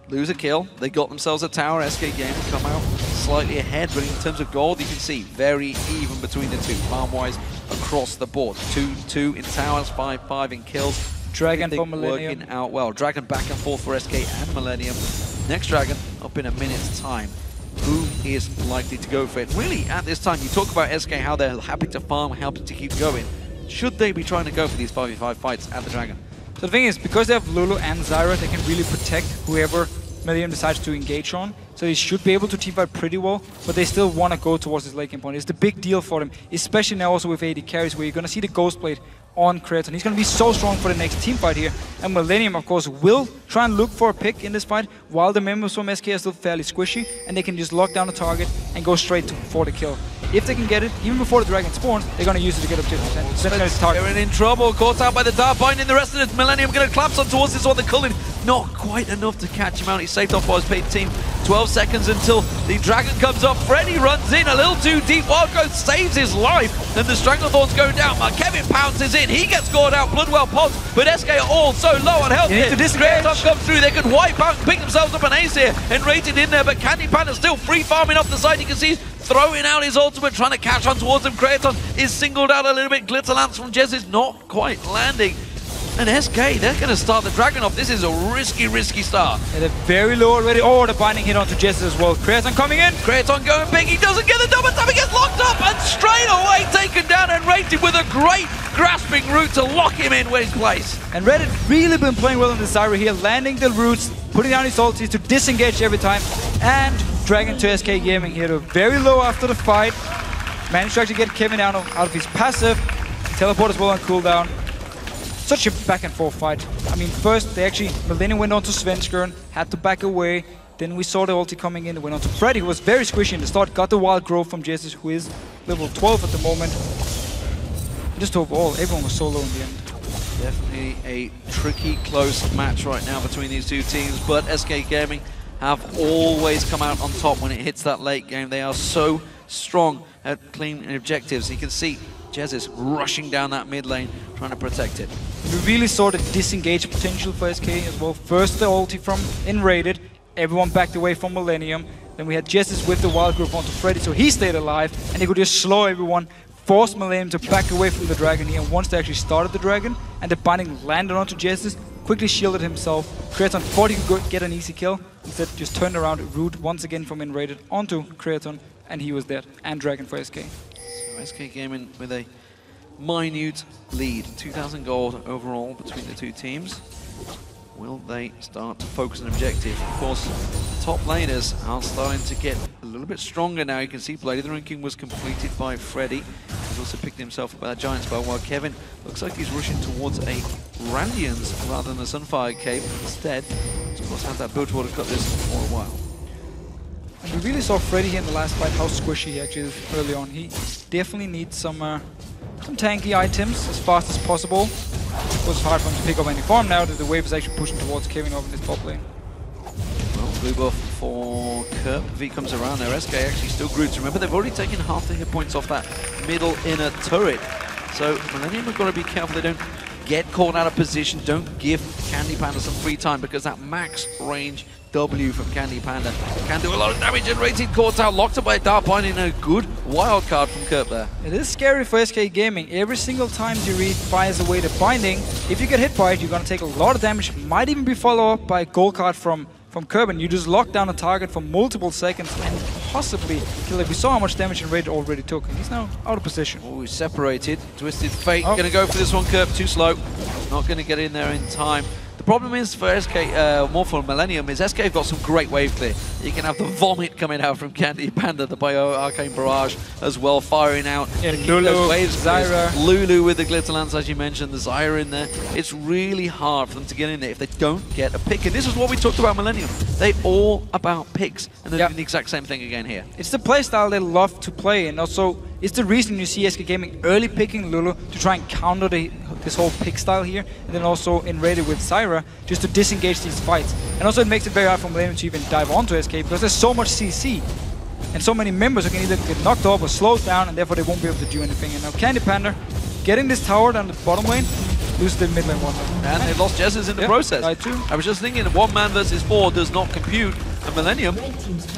S13: lose a kill, they got themselves a tower. SK Gaming come out slightly ahead, but in terms of gold, you can see very even between the two, farm-wise across the board. 2-2 in towers, 5-5 in kills.
S14: Dragon for Millennium.
S13: Working out well. Dragon back and forth for SK and Millennium. Next Dragon up in a minute's time. Who is likely to go for it? Really, at this time, you talk about SK, how they're happy to farm, happy to keep going. Should they be trying to go for these 5v5 fights at the Dragon?
S14: So the thing is, because they have Lulu and Zyra, they can really protect whoever Millennium decides to engage on. So they should be able to teamfight pretty well, but they still want to go towards this late game point. It's the big deal for them, especially now also with AD carries, where you're going to see the Ghost Blade on Creaton. He's going to be so strong for the next team fight here. And Millennium, of course, will try and look for a pick in this fight, while the members from SK are still fairly squishy, and they can just lock down the target and go straight for the kill. If they can get it, even before the Dragon spawns, they're going to use it to get up to 50%.
S13: They're in trouble, caught out by the Dark Binding. The rest of the Millennium going to collapse on towards this one. The Cullen, not quite enough to catch him out. He's saved off by his paid team. 12 seconds until the Dragon comes up. Freddy runs in a little too deep. Wild Growth saves his life. Then the Stranglethorns go down. Kevin pounces in. He gets scored out. Bloodwell pops. But SK are all so low on health. Creaton comes through. They could wipe out and pick themselves up an ace here. nRated in there, but CandyPanda still free farming up the side. You can see he's throwing out his ultimate, trying to catch on towards him. Creaton is singled out a little bit. Glitter Lance from Jesiz not quite landing. And SK, they're going to start the Dragon off. This is a risky start.
S14: Yeah, they're very low already. Oh, the binding hit onto Jesiz as well. Creaton coming in.
S13: Creaton going big. He doesn't get the double tap. He gets locked up and straight away taken down and nRated with a great grasping route to lock him in where he's placed.
S14: And nRated really been playing well on the Zyra here, landing the roots, putting down his ultis to disengage every time, and Dragon to SK Gaming here. They're very low after the fight. Managed to actually get Kevin out of his passive. Teleport as well on cooldown. Such a back and forth fight. I mean, first they actually, Millennium went on to Svenskeren, had to back away. Then we saw the ulti coming in, they went on to Freddy, who was very squishy in the start, got the wild growth from Jesiz, who is level 12 at the moment. Just overall, everyone was so low in the end.
S13: Definitely a tricky, close match right now between these two teams, but SK Gaming have always come out on top when it hits that late game. They are so strong at clean objectives. You can see Jesiz rushing down that mid lane, trying to protect it.
S14: We really saw the disengage potential for SK as well. First the ulti from nRated, everyone backed away from Millennium. Then we had Jesiz with the wild growth onto Freddy, so he stayed alive, and they could just slow everyone, force Millennium to back away from the Dragon here. And once they actually started the Dragon, and the binding landed onto Jesiz, quickly shielded himself. Creaton thought he could get an easy kill, instead just turned around, root once again from nRated onto Creaton, and he was dead. And Dragon for SK.
S13: So SK Gaming with a minute lead, 2,000 gold overall between the two teams. Will they start to focus on objective? Of course, top laners are starting to get a little bit stronger now. You can see Blade of the Ruined King was completed by Freddy. He's also picked himself up by that Giant Spell, while Kevin looks like he's rushing towards a Randians rather than a Sunfire Cape. Instead, he's of course had that build to cut this for a while.
S14: And we really saw Freddy here in the last fight, how squishy he actually is early on. He definitely needs some tanky items as fast as possible. It was hard for him to pick up any farm now that the wave is actually pushing towards Kevin over in his top lane.
S13: Well, blue buff for Kerp. V comes around there. SK actually still groups. Remember, they've already taken half the hit points off that middle inner turret. So Millennium have got to be careful they don't get caught out of position. Don't give CandyPanda some free time, because that max range W from CandyPanda can do a lot of damage. And Rated caught out, locked up by Dark finding a good wild card from Kerp there.
S14: It is scary for SK Gaming. Every single time Jree fires away the binding, if you get hit by it, you're going to take a lot of damage. Might even be followed up by a gold card from Kerp, and you just lock down a target for multiple seconds and possibly kill it. We saw how much damage nRated already took, and he's now out of position.
S13: Oh, he's separated. Twisted Fate. Going to go for this one, Kerp. Too slow. Not going to get in there in time. The problem is for SK, more for Millennium, is SK have got some great wave clear. You can have the vomit coming out from CandyPanda, the Bio Arcane Barrage as well, firing out.
S14: Yeah, Lulu,
S13: waves,
S14: Zyra.
S13: Lulu with the Glitter Lance, as you mentioned, the Zyra in there. It's really hard for them to get in there if they don't get a pick. And this is what we talked about Millennium. They're all about picks, and they're doing the exact same thing again here.
S14: It's the playstyle they love to play, and also it's the reason you see SK Gaming early picking Lulu to try and counter this whole pick style here, and then also nRated with Zyra just to disengage these fights. And also it makes it very hard for Millennium to even dive onto SK, because there's so much CC and so many members who can either get knocked off or slowed down, and therefore they won't be able to do anything. And now CandyPanda getting this tower down the bottom lane, lose the mid lane one.
S13: And they lost Jesiz in the process. I was just thinking, 1 man versus 4 does not compute. And Millennium,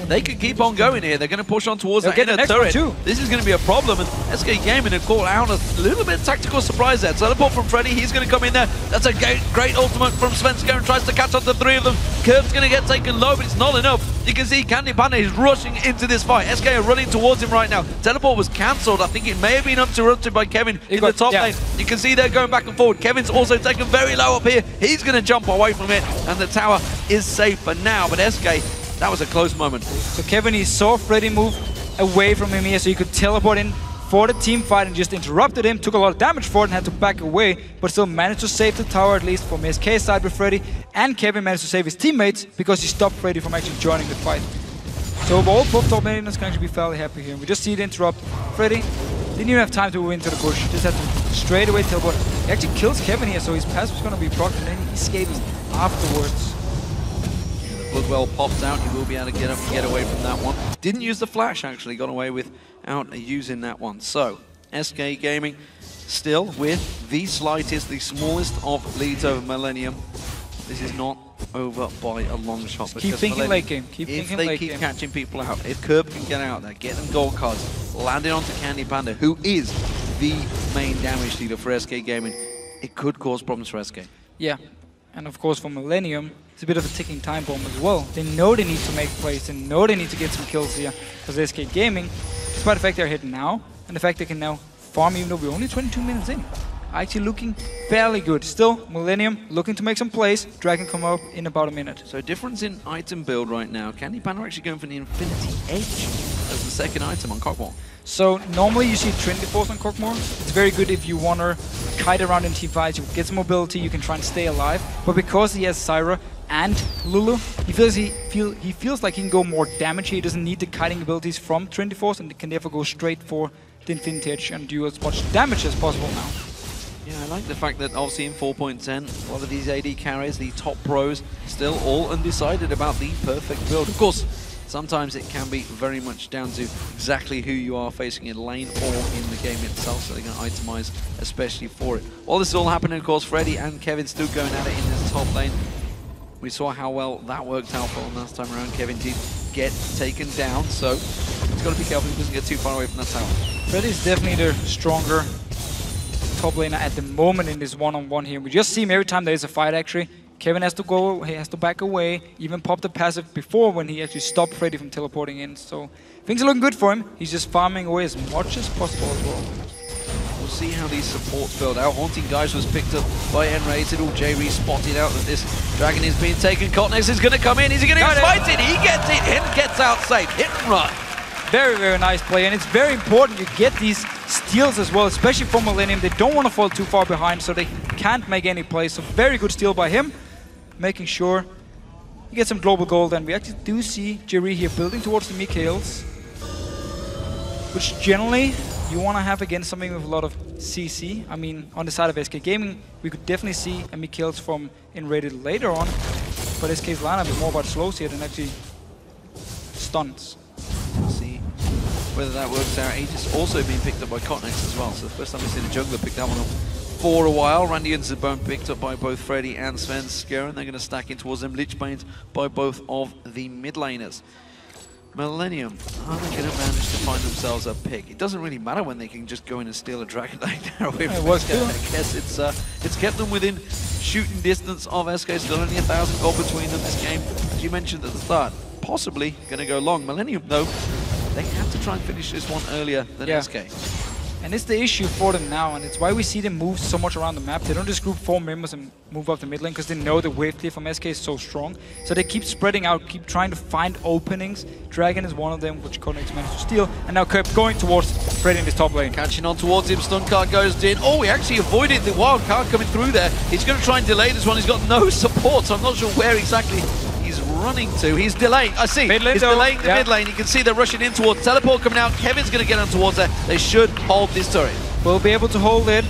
S13: they can keep on going here. They're going to push on towards that inner turret. This is going to be a problem, and SK Gaming have caught out a little bit of tactical surprise there. Teleport from Freddy, he's going to come in there. That's a great ultimate from Svenskeren, tries to catch up the 3 of them. Kerp's going to get taken low, but it's not enough. You can see CandyPanda is rushing into this fight. SK are running towards him right now. Teleport was cancelled. I think it may have been interrupted by Kevin in the top lane. You can see they're going back and forward. Kevin's also taken very low up here. He's going to jump away from it, and the tower is safe for now. But SK, that was a close moment.
S14: So Kevin, he saw Freddy move away from him here, so he could teleport in for the team fight and just interrupted him, took a lot of damage for it and had to back away, but still managed to save the tower, at least from SK's side with Freddy, and Kevin managed to save his teammates because he stopped Freddy from actually joining the fight. So overall, both top laners can actually be fairly happy here. We just see the interrupt. Freddy didn't even have time to move into the bush, just had to straight away teleport. He actually kills Kevin here, so his passive is going to be procced, and then he escapes afterwards.
S13: Bloodwell popped out, he will be able to get up and get away from that one. Didn't use the flash, actually, got away without using that one. So, SK Gaming still with the slightest, the smallest of leads over Millennium. This is not over by a long shot.
S14: Keep thinking late game.
S13: If they keep catching people out, if Kerp can get out there, get them gold cards, land it onto CandyPanda, who is the main damage dealer for SK Gaming, it could cause problems for SK.
S14: Yeah, and of course for Millennium, it's a bit of a ticking time bomb as well. They know they need to make plays, they know they need to get some kills here, because SK Gaming, despite the fact they're hitting now, and the fact they can now farm even though we're only 22 minutes in. actually looking fairly good. Still, Millennium looking to make some plays. Dragon come up in about a minute.
S13: So difference in item build right now. CandyPanda are actually going for the Infinity Edge as the second item on Kog'Maw.
S6: So normally you see Trinity Force on Kog'Maw. It's very good if you want to kite around in team fights, you get some mobility, you can try and stay alive. But because he has Zyra and Lulu, he feels like he can go more damage. He doesn't need the kiting abilities from Trinity Force and can therefore go straight for the Infinity Edge and do as much damage as possible now.
S13: Yeah, I like the fact that obviously in 4.10, a lot of these AD carries, the top pros, still all undecided about the perfect build. Of course, sometimes it can be very much down to exactly who you are facing in lane or in the game itself, so they're going to itemize especially for it. While this is all happening, of course, Freddy and Kevin still going at it in this top lane. We saw how well that worked out for him last time around. Kevin did get taken down, so he's got to be careful he doesn't get too far away from that tower.
S6: Freddy's definitely the stronger top laner at the moment in this one-on-one here. We just see him every time there is a fight actually. Kevin has to go, he has to back away, even pop the passive before when he actually stopped Freddy from teleporting in. So things are looking good for him. He's just farming away as much as possible as well.
S13: We'll see how these supports build out. Haunting Guys was picked up by nRated. Jree spotted out that this dragon is being taken. KottenX is going to come in. Is he going to fight it? He gets it and gets out safe. Hit and run.
S6: Very, very nice play, and it's very important you get these steals as well, especially for Millennium. They don't want to fall too far behind, so they can't make any plays. So very good steal by him, making sure he gets some global gold. And we actually do see Jree here building towards the Mikhails, which generally you want to have against something with a lot of CC. I mean, on the side of SK Gaming, we could definitely see a Mikhails from nRated later on, but SK's lineup is more about slows here than actually stuns.
S13: We'll see whether that works out. Aegis also being picked up by KottenX as well, so the first time we've seen a jungler pick that one up for a while. Randy and Zabone picked up by both Freddy and Svenskeren. They're going to stack in towards them. Lich Banes by both of the mid laners. Millennium, are they going to manage to find themselves a pick? It doesn't really matter when they can just go in and steal a dragon like that away from SK. I guess it's kept them within shooting distance of SK. Still only 1,000 gold between them this game, as you mentioned at the start. Possibly going to go long. Millennium, though, they have to try and finish this one earlier than SK.
S6: And it's the issue for them now, and it's why we see them move so much around the map. They don't just group 4 members and move up the mid lane, because they know the wave clear from SK is so strong. So they keep spreading out, keep trying to find openings. Dragon is one of them, which KottenX managed to steal. And now Kerp going towards Freddy in this top lane.
S13: Catching on towards him, stun card goes in. Oh, he actually avoided the wild card coming through there. He's going to try and delay this one. He's got no support, so I'm not sure where exactly he's running to. He's delaying. I see. He's delaying the mid lane. You can see they're rushing in towards teleport coming out. Kevin's going to get on towards there. They should hold this turret.
S6: We'll be able to hold it.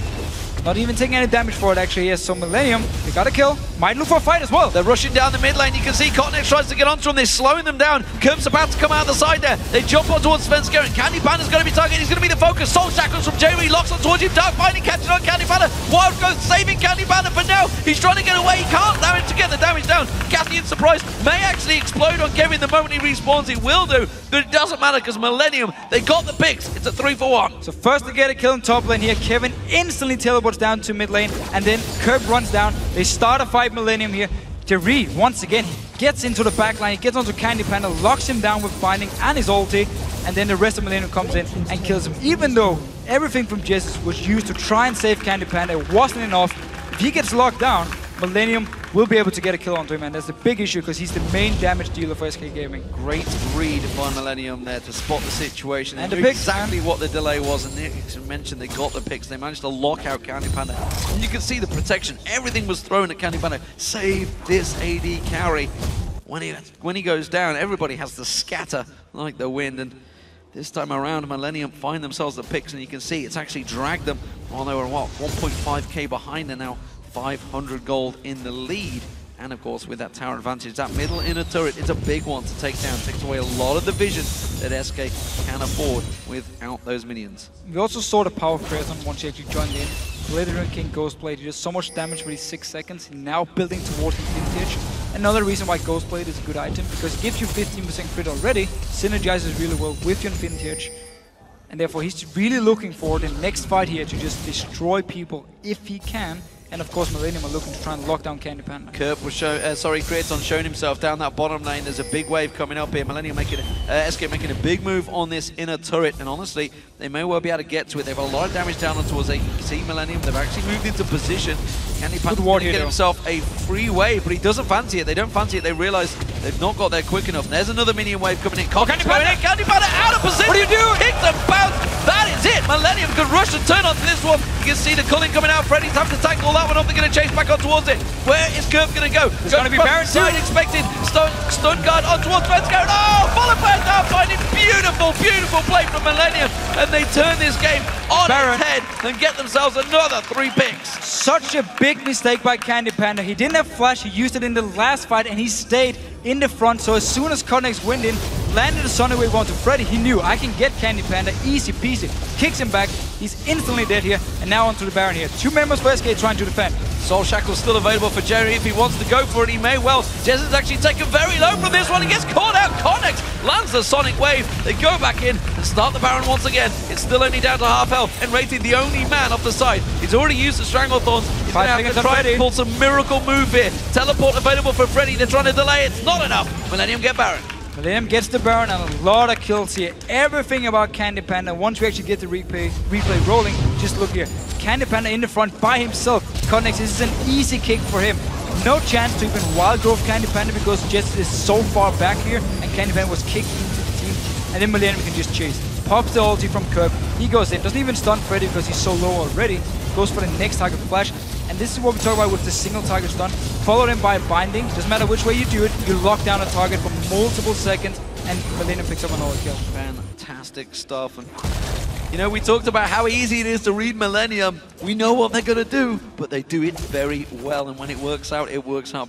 S6: Not even taking any damage for it, actually. Yes, so Millennium, they got a kill. Might look for a fight as well.
S13: They're rushing down the mid lane. You can see KottenX tries to get onto them. They're slowing them down. Kerp's about to come out the side there. They jump on towards Svenskeren. CandyPanda's going to be targeted. He's going to be the focus. Soul Shackles from Jree. Locks on towards him. Dark Binding catching on CandyPanda. Wild Growth saving CandyPanda, but now he's trying to get away. He can't damage to get the damage down. Cathian Surprise may actually explode on Kevin the moment he respawns. He will do, but it doesn't matter because Millennium, they got the picks. It's a 3-for-1.
S6: So first to get a kill in top lane here, Kevin instantly teleports down to mid lane, and then Kerp runs down. They start a fight Millennium here. Jree, once again, he gets into the back line, he gets onto CandyPanda, locks him down with Binding and his ulti, and then the rest of Millennium comes in and kills him. Even though everything from Jesiz was used to try and save CandyPanda, it wasn't enough. If he gets locked down, Millennium will be able to get a kill onto him, and that's the big issue because he's the main damage dealer for SK Gaming.
S13: Great read by Millennium there to spot the situation.
S6: And
S13: they
S6: the
S13: knew
S6: picks,
S13: exactly what the delay was, and as mentioned, they got the picks. They managed to lock out CandyPanda. And you can see the protection. Everything was thrown at CandyPanda. Save this AD carry. When he goes down, everybody has to scatter like the wind. And this time around, Millennium find themselves the picks, and you can see it's actually dragged them. Well, they were, what, 1.5k behind. They're now 500 gold in the lead. And of course, with that tower advantage, that middle inner turret, it's a big one to take down. It takes away a lot of the vision that SK can afford without those minions.
S14: We also saw the power of Creaton once he actually joined in. Blade King Ghostblade, he does so much damage for these 6 seconds. Now building towards Infinity Edge. Another reason why Ghostblade is a good item, because it gives you 15% crit already, synergizes really well with your Infinity Edge. And therefore he's really looking for the next fight here to just destroy people if he can.
S6: And of course, Millennium are looking to try and lock down CandyPanda.
S13: Kerp was Creaton showing himself down that bottom lane. There's a big wave coming up here. Millennium making SK making a big move on this inner turret, and honestly, they may well be able to get to it. They've got a lot of damage down on towards A. You can see Millennium. They've actually moved into position. CandyPanda can get himself a free wave, but he doesn't fancy it. They don't fancy it. They realize they've not got there quick enough. And there's another minion wave coming in. CandyPanda out of position. What are you doing? Kicked and bounce. That is it. Millennium could rush and turn onto this one. You can see the culling coming out. Freddy's having to tackle that one off. They're going to chase back on towards it. Where is Kerp going to go?
S6: There's going to be Baron
S13: side expected. Stun guard on towards Svenskeren. Oh, follow back down. Finding beautiful, beautiful play from Millennium. And they turn this game on its head and get themselves another 3 picks.
S6: Such a big mistake by CandyPanda. He didn't have flash. He used it in the last fight and he stayed in the front. So as soon as KottenX went in, landed a Sonic Wave onto Freddy, he knew I can get CandyPanda easy peasy. Kicks him back. He's instantly dead here. And now onto the Baron here. 2 members for SK trying to defend.
S13: Soul Shackle's still available for Jree if he wants to go for it. He may well. Jesiz actually taken very low from this one. He gets caught out. KottenX lands the Sonic Wave. They go back in and start the Baron once again. It's still only down to half health. nRated, the only man off the side. He's already used the Stranglethorns. He's going to have to try and pull some miracle move here. Teleport available for Freddy. They're trying to delay it. It's not enough. Millennium get Baron.
S6: Millennium gets the Baron and a lot of kills here. Everything about CandyPanda. Once we actually get the replay rolling, just look here. CandyPanda in the front by himself. KottenX, this is an easy kick for him. No chance to even wild growth CandyPanda because Jesiz is so far back here and CandyPanda was kicked into the team. And then Millennium can just chase. Pops the ulti from Kerp. He goes in. Doesn't even stun Freddy because he's so low already. Goes for the next target flash. And this is what we talk about with the single target stun. Followed in by binding. Doesn't matter which way you do it, you lock down a target for multiple seconds and Millennium picks up another kill.
S13: Fantastic stuff. And you know, we talked about how easy it is to read Millennium. We know what they're going to do, but they do it very well. And when it works out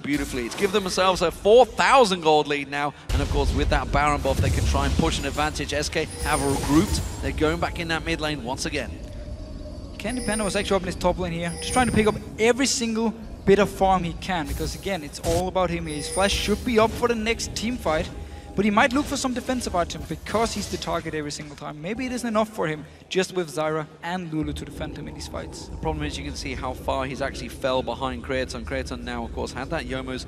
S13: beautifully. It's given themselves a 4,000 gold lead now. And of course, with that Baron buff, they can try and push an advantage. SK have regrouped. They're going back in that mid lane once again.
S6: CandyPanda was actually up in his top lane here, just trying to pick up every single bit of farm he can, because again, it's all about him. His flash should be up for the next team fight, but he might look for some defensive items because he's the target every single time. Maybe it isn't enough for him just with Zyra and Lulu to defend him in these fights.
S13: The problem is you can see how far he's actually fell behind Creaton. Creaton now, of course, had that Yomo's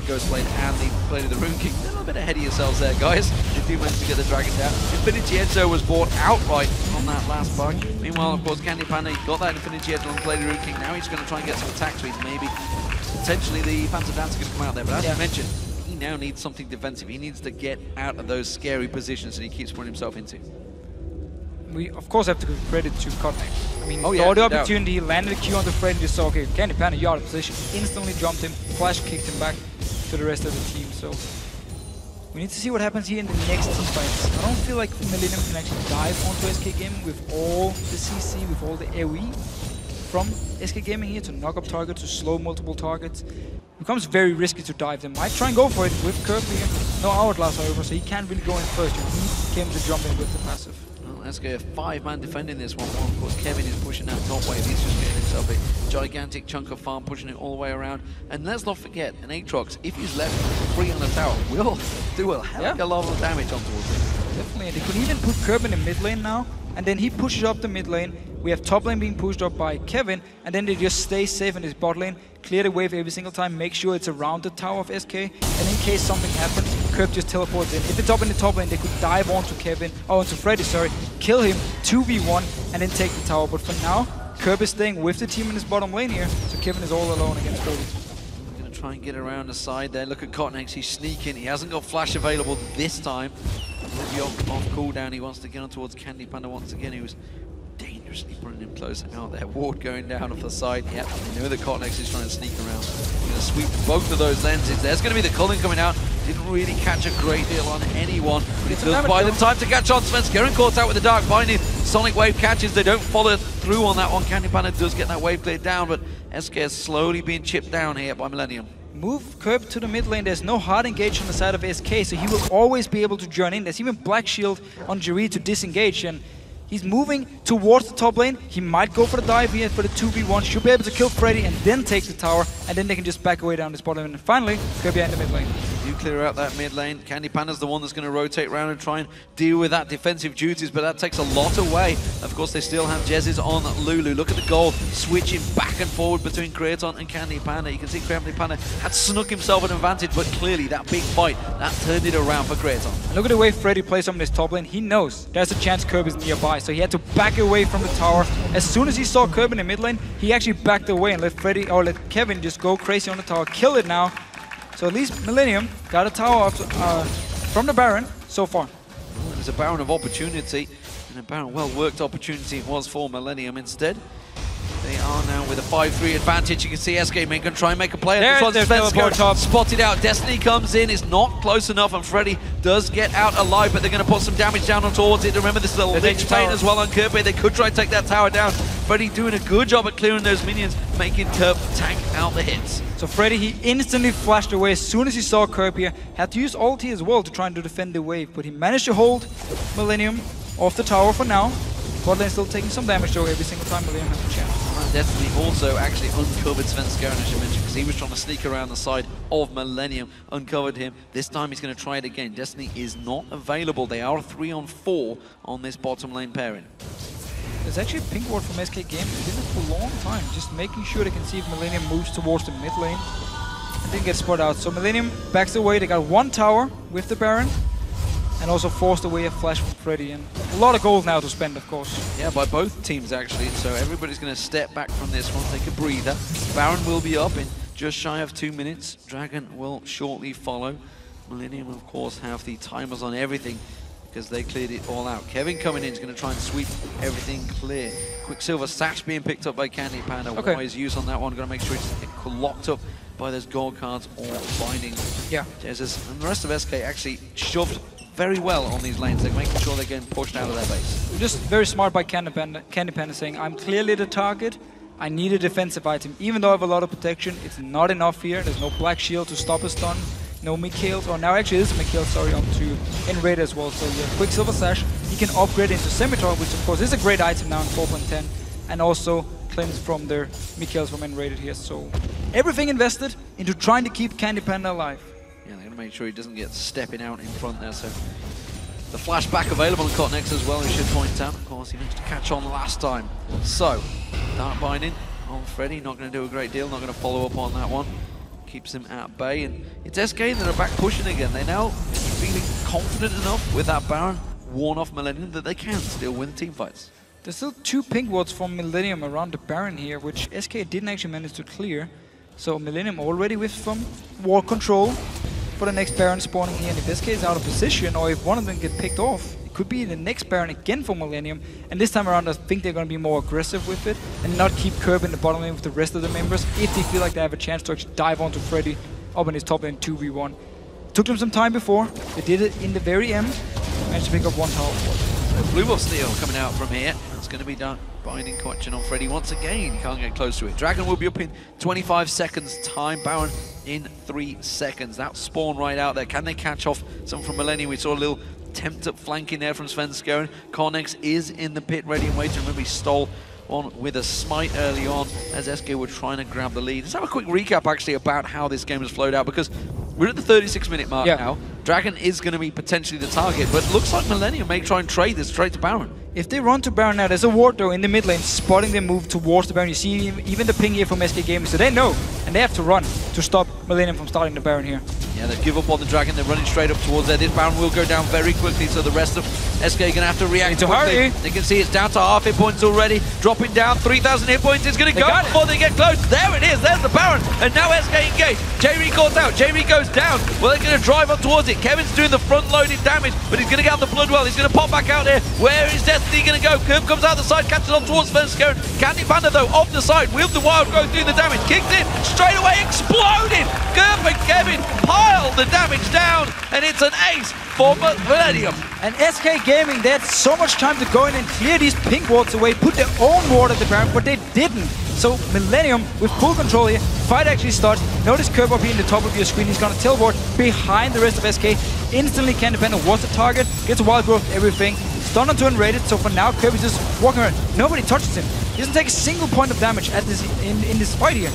S13: Ghost Blade and the Blade of the Rune King. A little bit ahead of yourselves there, guys. They do manage to get the Dragon down. Infinity Edge, though, was bought outright on that last fight. Meanwhile, of course, CandyPanda got that Infinity Edge on the Blade of the Rune King. Now he's going to try and get some attack speed. Maybe, potentially, the Phantom Dance are going to come out there. But as you mentioned, he now needs something defensive. He needs to get out of those scary positions that he keeps putting himself into.
S6: We, of course, have to give credit to KottenX. I mean, saw the opportunity, he landed a Q on the Fred, and just saw, okay, CandyPanda, you're out of position. Instantly jumped him, flash kicked him back to the rest of the team. So we need to see what happens here in the next team fights. I don't feel like Millennium can actually dive onto SK Gaming with all the CC, with all the AoE from SK Gaming here to knock up targets, to slow multiple targets. It becomes very risky to dive. They might try and go for it with Kerp here. No Hourglass, however, so he can't really go in first. You need him to jump in with the passive.
S13: Let's go 5-man defending this one. Well, of course, Kevin is pushing that top wave. He's just getting himself a gigantic chunk of farm, pushing it all the way around. And let's not forget, an Aatrox, if he's left free on the tower, will do a hell of a lot of damage on towards him.
S6: Definitely, and they could even put Kerp in the mid lane now, and then he pushes up the mid lane. We have top lane being pushed up by Kevin, and then they just stay safe in his bot lane, clear the wave every single time, make sure it's around the tower of SK, and in case something happens, Kerp just teleports in. If it's up in the top lane, they could dive onto Kevin, onto Freddy, sorry, kill him, 2v1, and then take the tower. But for now, Kerp is staying with the team in his bottom lane here, so Kevin is all alone against Freddy.
S13: Going to try and get around the side there. Look at KottenX, he's sneaking. He hasn't got flash available this time. He'll be off cooldown. He wants to get on towards CandyPanda once again. He was dangerously putting him close out there. Ward going down off the side. Yep, they know that KottenX is trying to sneak around. He's going to sweep both of those lenses. There's going to be the culling coming out. Didn't really catch a great deal on anyone, but it does buy them time to catch on. Svenskeren caught out with the Dark Binding. Sonic Wave catches. They don't follow through on that one. CandyPanda does get that wave cleared down, but SK is slowly being chipped down here by Millennium.
S6: Move Kerp to the mid lane. There's no hard engage on the side of SK, so he will always be able to join in. There's even Black Shield on Jree to disengage, and he's moving towards the top lane. He might go for the dive here for the 2v1. Should be able to kill Freddy and then take the tower, and then they can just back away down this bottom lane. And finally, Kerp behind the mid lane.
S13: You clear out that mid lane. CandyPanda's the one that's going to rotate around and try and deal with that defensive duties, but that takes a lot away. Of course, they still have Jesiz on Lulu. Look at the goal, switching back and forward between Creaton and CandyPanda. You can see CandyPanda had snuck himself an advantage, but clearly that big fight, that turned it around for Creaton.
S14: Look at the way Freddy plays on this top lane. He knows there's a chance Kerp is nearby, so he had to back away from the tower. As soon as he saw Kerp in the mid lane, he actually backed away and let Kevin just go crazy on the tower, kill it now. So at least Millennium got a tower from the Baron so far.
S13: It was a Baron of opportunity, and a Baron well-worked opportunity it was for Millennium instead. They are now with a 5-3 advantage. You can see SK Main can try and make a play. This one's Svenskeren top. Spotted out. Destiny comes in. It's not close enough, and Freddy does get out alive, but they're going to put some damage down on towards it. Remember, this is a Lich Payne as well on Kerp. They could try and take that tower down. Freddy doing a good job at clearing those minions, making Kerp tank out the hits.
S14: So Freddy, he instantly flashed away as soon as he saw Kerp here. Had to use ulti as well to try and defend the wave, but he managed to hold Millennium off the tower for now. Bot lane still taking some damage though every single time Millennium has a chance.
S13: Destiny also actually uncovered Svenskeren, as you mentioned, because he was trying to sneak around the side of Millennium, uncovered him. This time he's going to try it again. Destiny is not available. They are 3-on-4 on this bottom lane pairing.
S6: There's actually a pink ward from SK Gaming. They did it for a long time, just making sure they can see if Millennium moves towards the mid lane. And didn't get spotted out. So Millennium backs away. They got one tower with the Baron. And also forced away a flash from Freddy, and a lot of gold now to spend, of course.
S13: Yeah, by both teams actually, so everybody's going to step back from this one, take a breather. Baron will be up in just shy of 2 minutes. Dragon will shortly follow. Millennium, of course, have the timers on everything because they cleared it all out. Kevin coming in is going to try and sweep everything clear. Quicksilver Sash being picked up by CandyPanda.
S6: Okay.
S13: Wise use on that one, going to make sure it's locked up by those gold cards or binding.
S6: Yeah.
S13: Jesiz and the rest of SK actually shoved very well on these lanes. They're making sure they're getting pushed out of their base.
S6: Just very smart by CandyPanda saying, I'm clearly the target. I need a defensive item. Even though I have a lot of protection, it's not enough here. There's no Black Shield to stop a stun. No Mikhails, or now actually is Mikhail, sorry, onto nRated as well. So yeah, Quicksilver Sash, he can upgrade into Scimitar, which of course is a great item now in 4.10. And also cleanse from their Mikhails from nRated here. So everything invested into trying to keep CandyPanda alive.
S13: Yeah, they're going to make sure he doesn't get stepping out in front there. So the flashback available on KottenX as well, we should point out. Of course, he managed to catch on last time. So, Dark Binding on Freddy, not going to do a great deal, not going to follow up on that one. Keeps him at bay, and it's SK that are back pushing again. They're now feeling confident enough with that Baron, worn off Millennium, that they can still win team fights.
S6: There's still 2 pink wards from Millennium around the Baron here, which SK didn't actually manage to clear. So Millennium already with some ward control for the next Baron spawning here, and if SK is out of position, or if one of them get picked off, it could be the next Baron again for Millennium. And this time around, I think they're going to be more aggressive with it, and not keep Kerp in the bottom lane with the rest of the members, if they feel like they have a chance to actually dive onto Freddy up in his top lane 2v1. Took them some time before, they did it in the very end, managed to pick up 1 tower.
S13: So Blue Wolf Steel coming out from here. It's going to be done. Binding question on Freddy once again. Can't get close to it. Dragon will be up in 25 seconds time. Baron in 3 seconds. That spawn right out there. Can they catch off some from Millennium? We saw a little attempt at flanking there from Svenskeren. KottenX is in the pit ready and waiting. Remember, he stole on with a smite early on as SK were trying to grab the lead. Let's have a quick recap actually about how this game has flowed out, because we're at the 36-minute mark now. Dragon is going to be potentially the target, but it looks like Millennium may try and trade this straight to Baron.
S6: If they run to Baron now, there's a ward though in the mid lane, spotting them move towards the Baron. You see even the ping here from SK Gaming, so they know, and they have to run to stop Millennium from starting the Baron here.
S13: Yeah, they give up on the Dragon, they're running straight up towards there. This Baron will go down very quickly, so the rest of SK are going to have to react quickly. They can see it's down to half hit points already, dropping down 3,000 hit points. It's going to go before they get close. There it is, there's the Baron, and now SK engaged. Jree calls out, Jree goes down. Well, they're going to drive up towards it. Kevin's doing the front-loaded damage, but he's going to get out the Bloodwell. He's going to pop back out there. Where is Destiny going to go? Kerp comes out the side, catches on towards Svenskeren. CandyPanda, though, off the side, with the Wild Growth doing the damage. Kicks in, straight away exploded. Kerp and Kevin piled the damage down, and it's an ace for Millennium.
S6: And SK Gaming, they had so much time to go in and clear these pink wards away, put their own ward at the Baron, but they didn't. So Millennium, with full control here, fight actually starts. Notice Kerp up here in the top of your screen. He's gonna teleport behind the rest of SK. Instantly, CandyPanda was the target, gets a Wild Growth, everything. Stun onto nRated, so for now, Kerp is just walking around. Nobody touches him. He doesn't take a single point of damage at this in this fight here.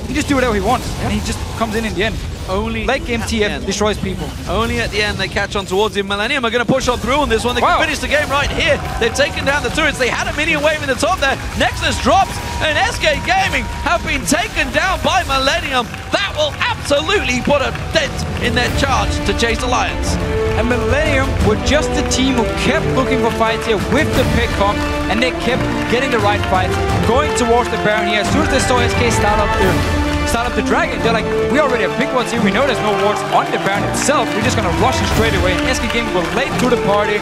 S6: He just do whatever he wants, and he just comes in the end.
S13: Only
S6: late game TF destroys people.
S13: Only at the end they catch on towards him. Millennium are going to push on through on this one. They can finish the game right here. They've taken down the turrets. They had a minion wave in the top there. Nexus drops, and SK Gaming have been taken down by Millennium. That will absolutely put a dent in their charge to chase Alliance.
S6: And Millennium were just the team who kept looking for fights here with the pick-up, and they kept getting the right fights, going towards the Baron here. As soon as they saw SK start up the Dragon, they're like, we already have big ones here, we know there's no wards on the Baron itself, we're just gonna rush it straight away. SK Gaming were late to the party,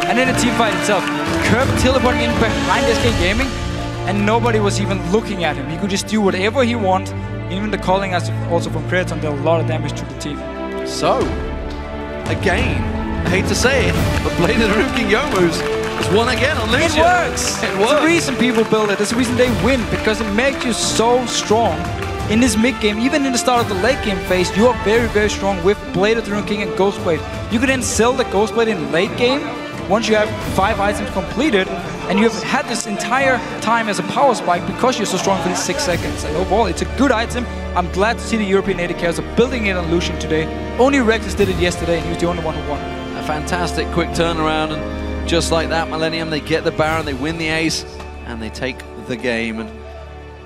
S6: and then the team fight itself. Kerp teleporting in behind SK Gaming, and nobody was even looking at him. He could just do whatever he wanted. Even the calling us also from Creaton did a lot of damage to the team.
S13: So, again, I hate to say it, but Blade of the Rune King Youmu's has won again on Lucian.
S6: It works!
S13: It works!
S6: There's a reason people build it. There's a reason they win, because it makes you so strong. In this mid-game, even in the start of the late-game phase, you are very, very strong with Blade of the Rune King and Ghostblade. You can then sell the Ghostblade in late game, once you have 5 items completed, and you have had this entire time as a power spike because you're so strong for these 6 seconds. And overall, it's a good item. I'm glad to see the European AD carriers are building it on Lucian today. Only Rexus did it yesterday, and he was the only one who won.
S13: A fantastic quick turnaround, and just like that, Millennium, they get the Baron, they win the ace, and they take the game. And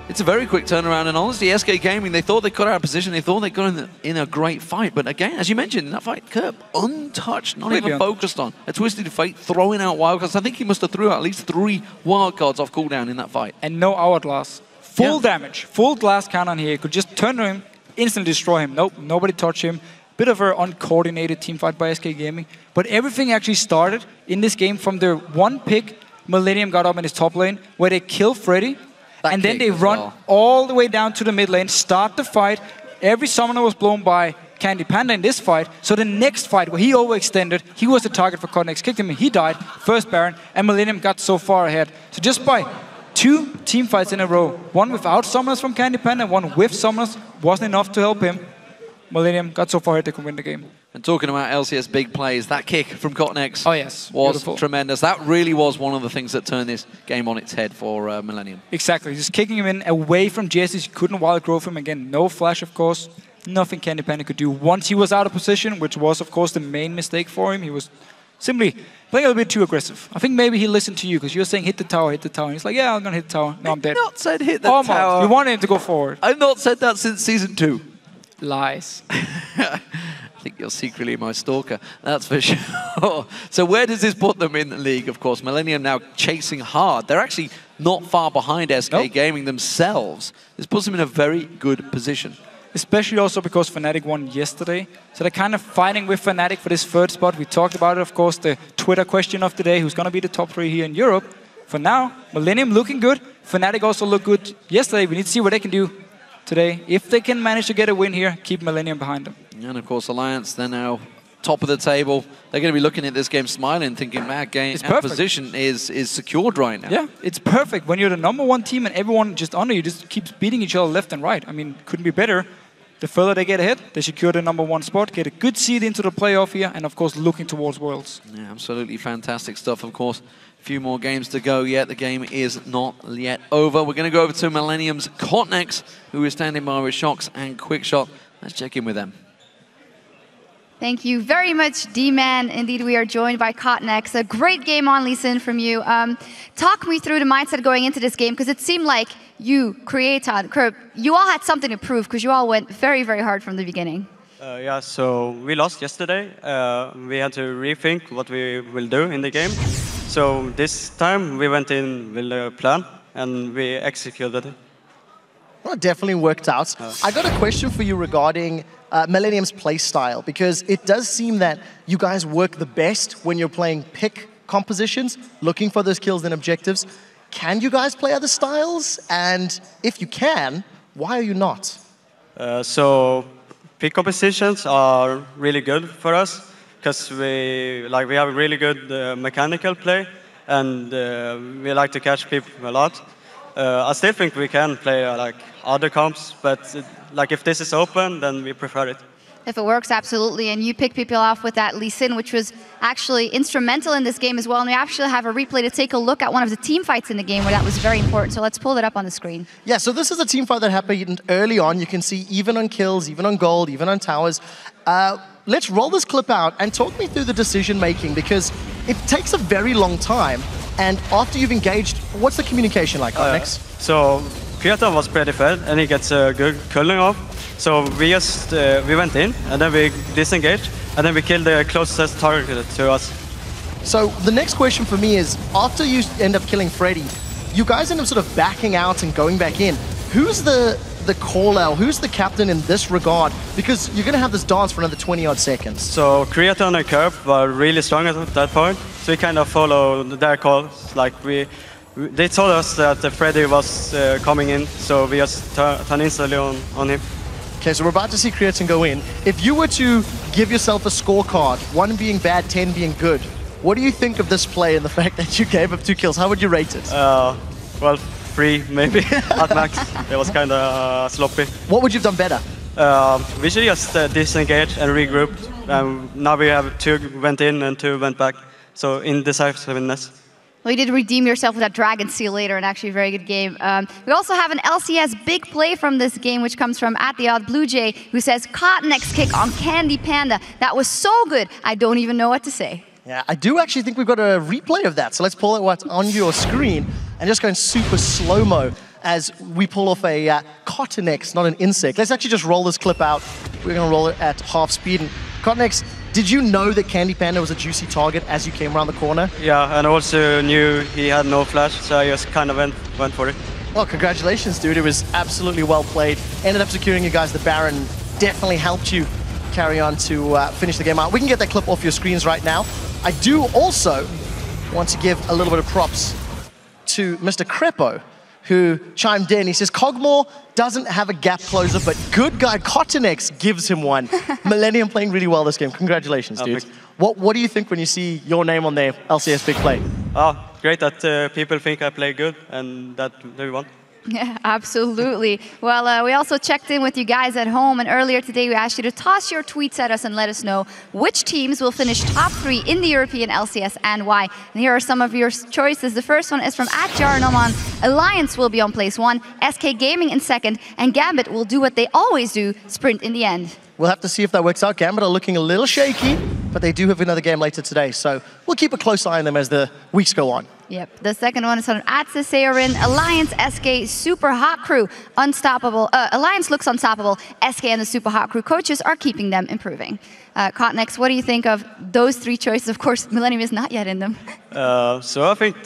S13: it's a very quick turnaround, and honestly, SK Gaming, they thought they got out of position, they thought they got in a great fight, but again, as you mentioned, in that fight, Kerp, untouched, not even focused on. A Twisted Fate, throwing out wildcards. I think he must have threw out at least 3 wildcards off cooldown in that fight.
S6: And no Hourglass. Full damage, full glass cannon here. You could just turn to him, instantly destroy him. Nope, nobody touched him. Bit of an uncoordinated team fight by SK Gaming, but everything actually started in this game from their one pick. Millennium got up in his top lane, where they kill Freddy, and then they run all the way down to the mid lane, start the fight. Every summoner was blown by CandyPanda in this fight, so the next fight where he overextended, he was the target for KottenX, kicked him and he died, first Baron, and Millennium got so far ahead. So just by 2 team fights in a row, one without summoners from CandyPanda, one with summoners, wasn't enough to help him. Millennium got so far ahead they could win the game.
S13: And talking about LCS big plays, that kick from KottenX was
S6: beautiful.
S13: Tremendous. That really was one of the things that turned this game on its head for Millennium.
S6: Exactly, just kicking him in away from Jesiz. You couldn't wild growth him again. No flash, of course. Nothing CandyPanda could do once he was out of position, which was, of course, the main mistake for him. He was simply playing a little bit too aggressive. I think maybe he listened to you, because you were saying hit the tower, hit the tower. And he's like, yeah, I'm going to hit the tower. No, I'm dead.
S13: I've not said hit the
S6: Almost.
S13: tower.
S6: You wanted him to go forward.
S13: I've not said that since Season 2.
S6: Lies.
S13: I think you're secretly my stalker, that's for sure. So where does this put them in the league? Of course, Millennium now chasing hard. They're actually not far behind SK Gaming themselves. This puts them in a very good position.
S6: Especially also because Fnatic won yesterday. So they're kind of fighting with Fnatic for this 3rd spot. We talked about it, of course, the Twitter question of the day, who's going to be the top 3 here in Europe. For now, Millennium looking good. Fnatic also looked good yesterday. We need to see what they can do today. If they can manage to get a win here, keep Millennium behind them.
S13: And of course, Alliance, they're now top of the table. They're going to be looking at this game smiling, thinking, man, our position is secured right now.
S6: Yeah, it's perfect. When you're the #1 team and everyone just under you just keeps beating each other left and right. I mean, couldn't be better. The further they get ahead, they secure the #1 spot, get a good seed into the playoff here, and of course, looking towards Worlds.
S13: Yeah, absolutely fantastic stuff, of course. A few more games to go yet. The game is not yet over. We're going to go over to Millennium's KottenX, who is standing by with Shocks and Quickshot. Let's check in with them.
S10: Thank you very much, D-Man. Indeed, we are joined by KottenX. A great game on Leeson from you. Talk me through the mindset going into this game, because it seemed like you, Creaton, Kerp, you all had something to prove, because you all went very, very hard from the beginning.
S15: Yeah, so we lost yesterday. We had to rethink what we will do in the game. So this time we went in with a plan, and we executed it.
S11: Well, it definitely worked out. I got a question for you regarding Millennium's play style, because it does seem that you guys work the best when you're playing pick compositions, looking for those kills and objectives. Can you guys play other styles? And if you can, why are you not?
S15: So pick compositions are really good for us, because we have a really good mechanical play, and we like to catch people a lot. I still think we can play other comps, but if this is open, then we prefer it.
S10: If it works, absolutely. And you pick people off with that Lee Sin, which was actually instrumental in this game as well. And we actually have a replay to take a look at one of the team fights in the game where that was very important. So let's pull it up on the screen.
S11: Yeah, so this is a team fight that happened early on. You can see even on kills, even on gold, even on towers. Let's roll this clip out and talk me through the decision making, because it takes a very long time. And after you've engaged, what's the communication like, KottenX?
S15: So Creaton was pretty fed, and he gets a good cooling off. So we just we went in, and then we disengaged, and then we killed the closest target to us.
S11: So the next question for me is, after you end up killing Freddy, you guys end up sort of backing out and going back in. Who's the call-out? Who's the captain in this regard? Because you're going to have this dance for another 20-odd seconds.
S15: So Creaton and Kerp were really strong at that point, so we kind of follow their calls. Like they told us that Freddy was coming in, so we just turned instantly on him.
S11: Okay, so we're about to see Creaton go in. If you were to give yourself a scorecard, 1 being bad, 10 being good, what do you think of this play and the fact that you gave up 2 kills? How would you rate it?
S15: Well, 3 maybe at max. It was kind of sloppy.
S11: What would you have done better?
S15: We should just disengage and regrouped. Now we have 2 went in and 2 went back. So indecisiveness.
S10: Well, you did redeem yourself with that Dragon Seal later, and actually a very good game. We also have an LCS big play from this game, which comes from @TheOddBlueJay, who says, KottenX kick on CandyPanda. That was so good, I don't even know what to say.
S11: Yeah, I do actually think we've got a replay of that. So let's pull it what's on your screen and just go in super slow-mo as we pull off a KottenX, not an insect. Let's actually just roll this clip out. We're going to roll it at half speed. And KottenX, did you know that CandyPanda was a juicy target as you came around the corner?
S15: Yeah, and I also knew he had no flash, so I just kind of went for it.
S11: Well, congratulations, dude. It was absolutely well played. Ended up securing you guys the Baron. Definitely helped you carry on to finish the game out. We can get that clip off your screens right now. I do also want to give a little bit of props to Mr. Crepo, who chimed in. He says, Kog'Maw doesn't have a gap closer, but good guy KottenX gives him one. Millennium playing really well this game. Congratulations, dude. What do you think when you see your name on the LCS big play?
S15: Oh, great that people think I play good and that they won.
S10: Yeah, absolutely. Well, we also checked in with you guys at home, and earlier today we asked you to toss your tweets at us and let us know which teams will finish top 3 in the European LCS and why. And here are some of your choices. The first one is from @Jarnoman. Alliance will be on place 1, SK Gaming in 2nd, and Gambit will do what they always do, sprint in the end.
S11: We'll have to see if that works out. Gambit are looking a little shaky, but they do have another game later today, so we'll keep a close eye on them as the weeks go on.
S10: Yep, the second one is from @Seitz. Alliance, SK, Super Hot Crew, unstoppable. Alliance looks unstoppable. SK and the Super Hot Crew coaches are keeping them improving. KottenX, what do you think of those 3 choices? Of course, Millennium is not yet in them.
S15: So I think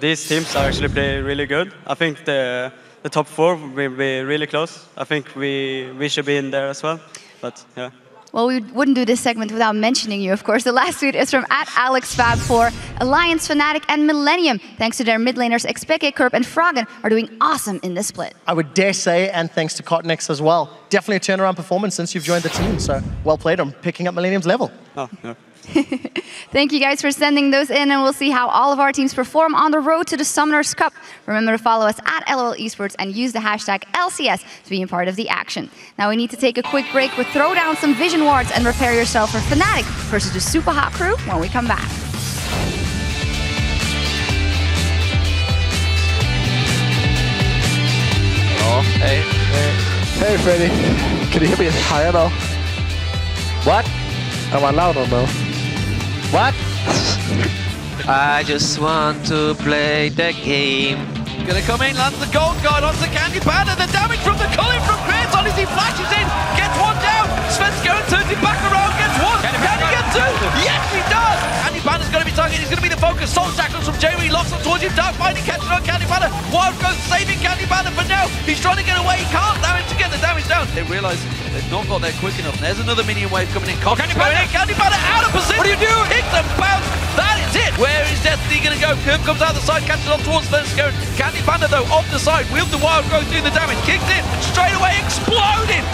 S15: these teams actually play really good. I think the top 4 will be really close. I think we should be in there as well, but yeah.
S10: Well, we wouldn't do this segment without mentioning you, of course. The last tweet is from @AlexFab4. Alliance, Fnatic, and Millennium, thanks to their mid laners XPeke, Kerp, and Froggen, are doing awesome in this split.
S11: I would dare say, and thanks to KottenX as well. Definitely a turnaround performance since you've joined the team, so well played on picking up Millennium's level.
S15: Oh, yeah.
S10: Thank you guys for sending those in, and we'll see how all of our teams perform on the road to the Summoners Cup. Remember to follow us @LOL Esports and use the hashtag LCS to be a part of the action. Now we need to take a quick break with throw down some vision wards and prepare yourself for Fnatic versus the Super Hot Crew when we come back.
S16: Oh, hey. Hey, Freddy. Can you hear me higher now? What? Am I loud or no? What?
S17: I just want to play the game.
S13: Gonna come in, lands the gold guard onto CandyPanda. The damage from the Culling from Creaton as he flashes in, gets one down. Svenskeren turns it back around, gets one. Can he get 2? Yes, he does. CandyPanda's gonna be targeted. He's gonna be the focus. Soul Shackles from Jree locks on towards him. Dark Binding catching on CandyPanda. Wild Growth saving CandyPanda, but now he's trying to get away. He can't damage to get the damage down. They realise they've not got there quick enough. There's another minion wave coming in. CandyPanda out of position. What do you do? Hits and bounce. That is it. Where is Destiny going to go? Kerp comes out the side, catches on towards Svenskeren. CandyPanda though off the side, with the Wild Growth doing the damage. Kicks in, straight away exploding.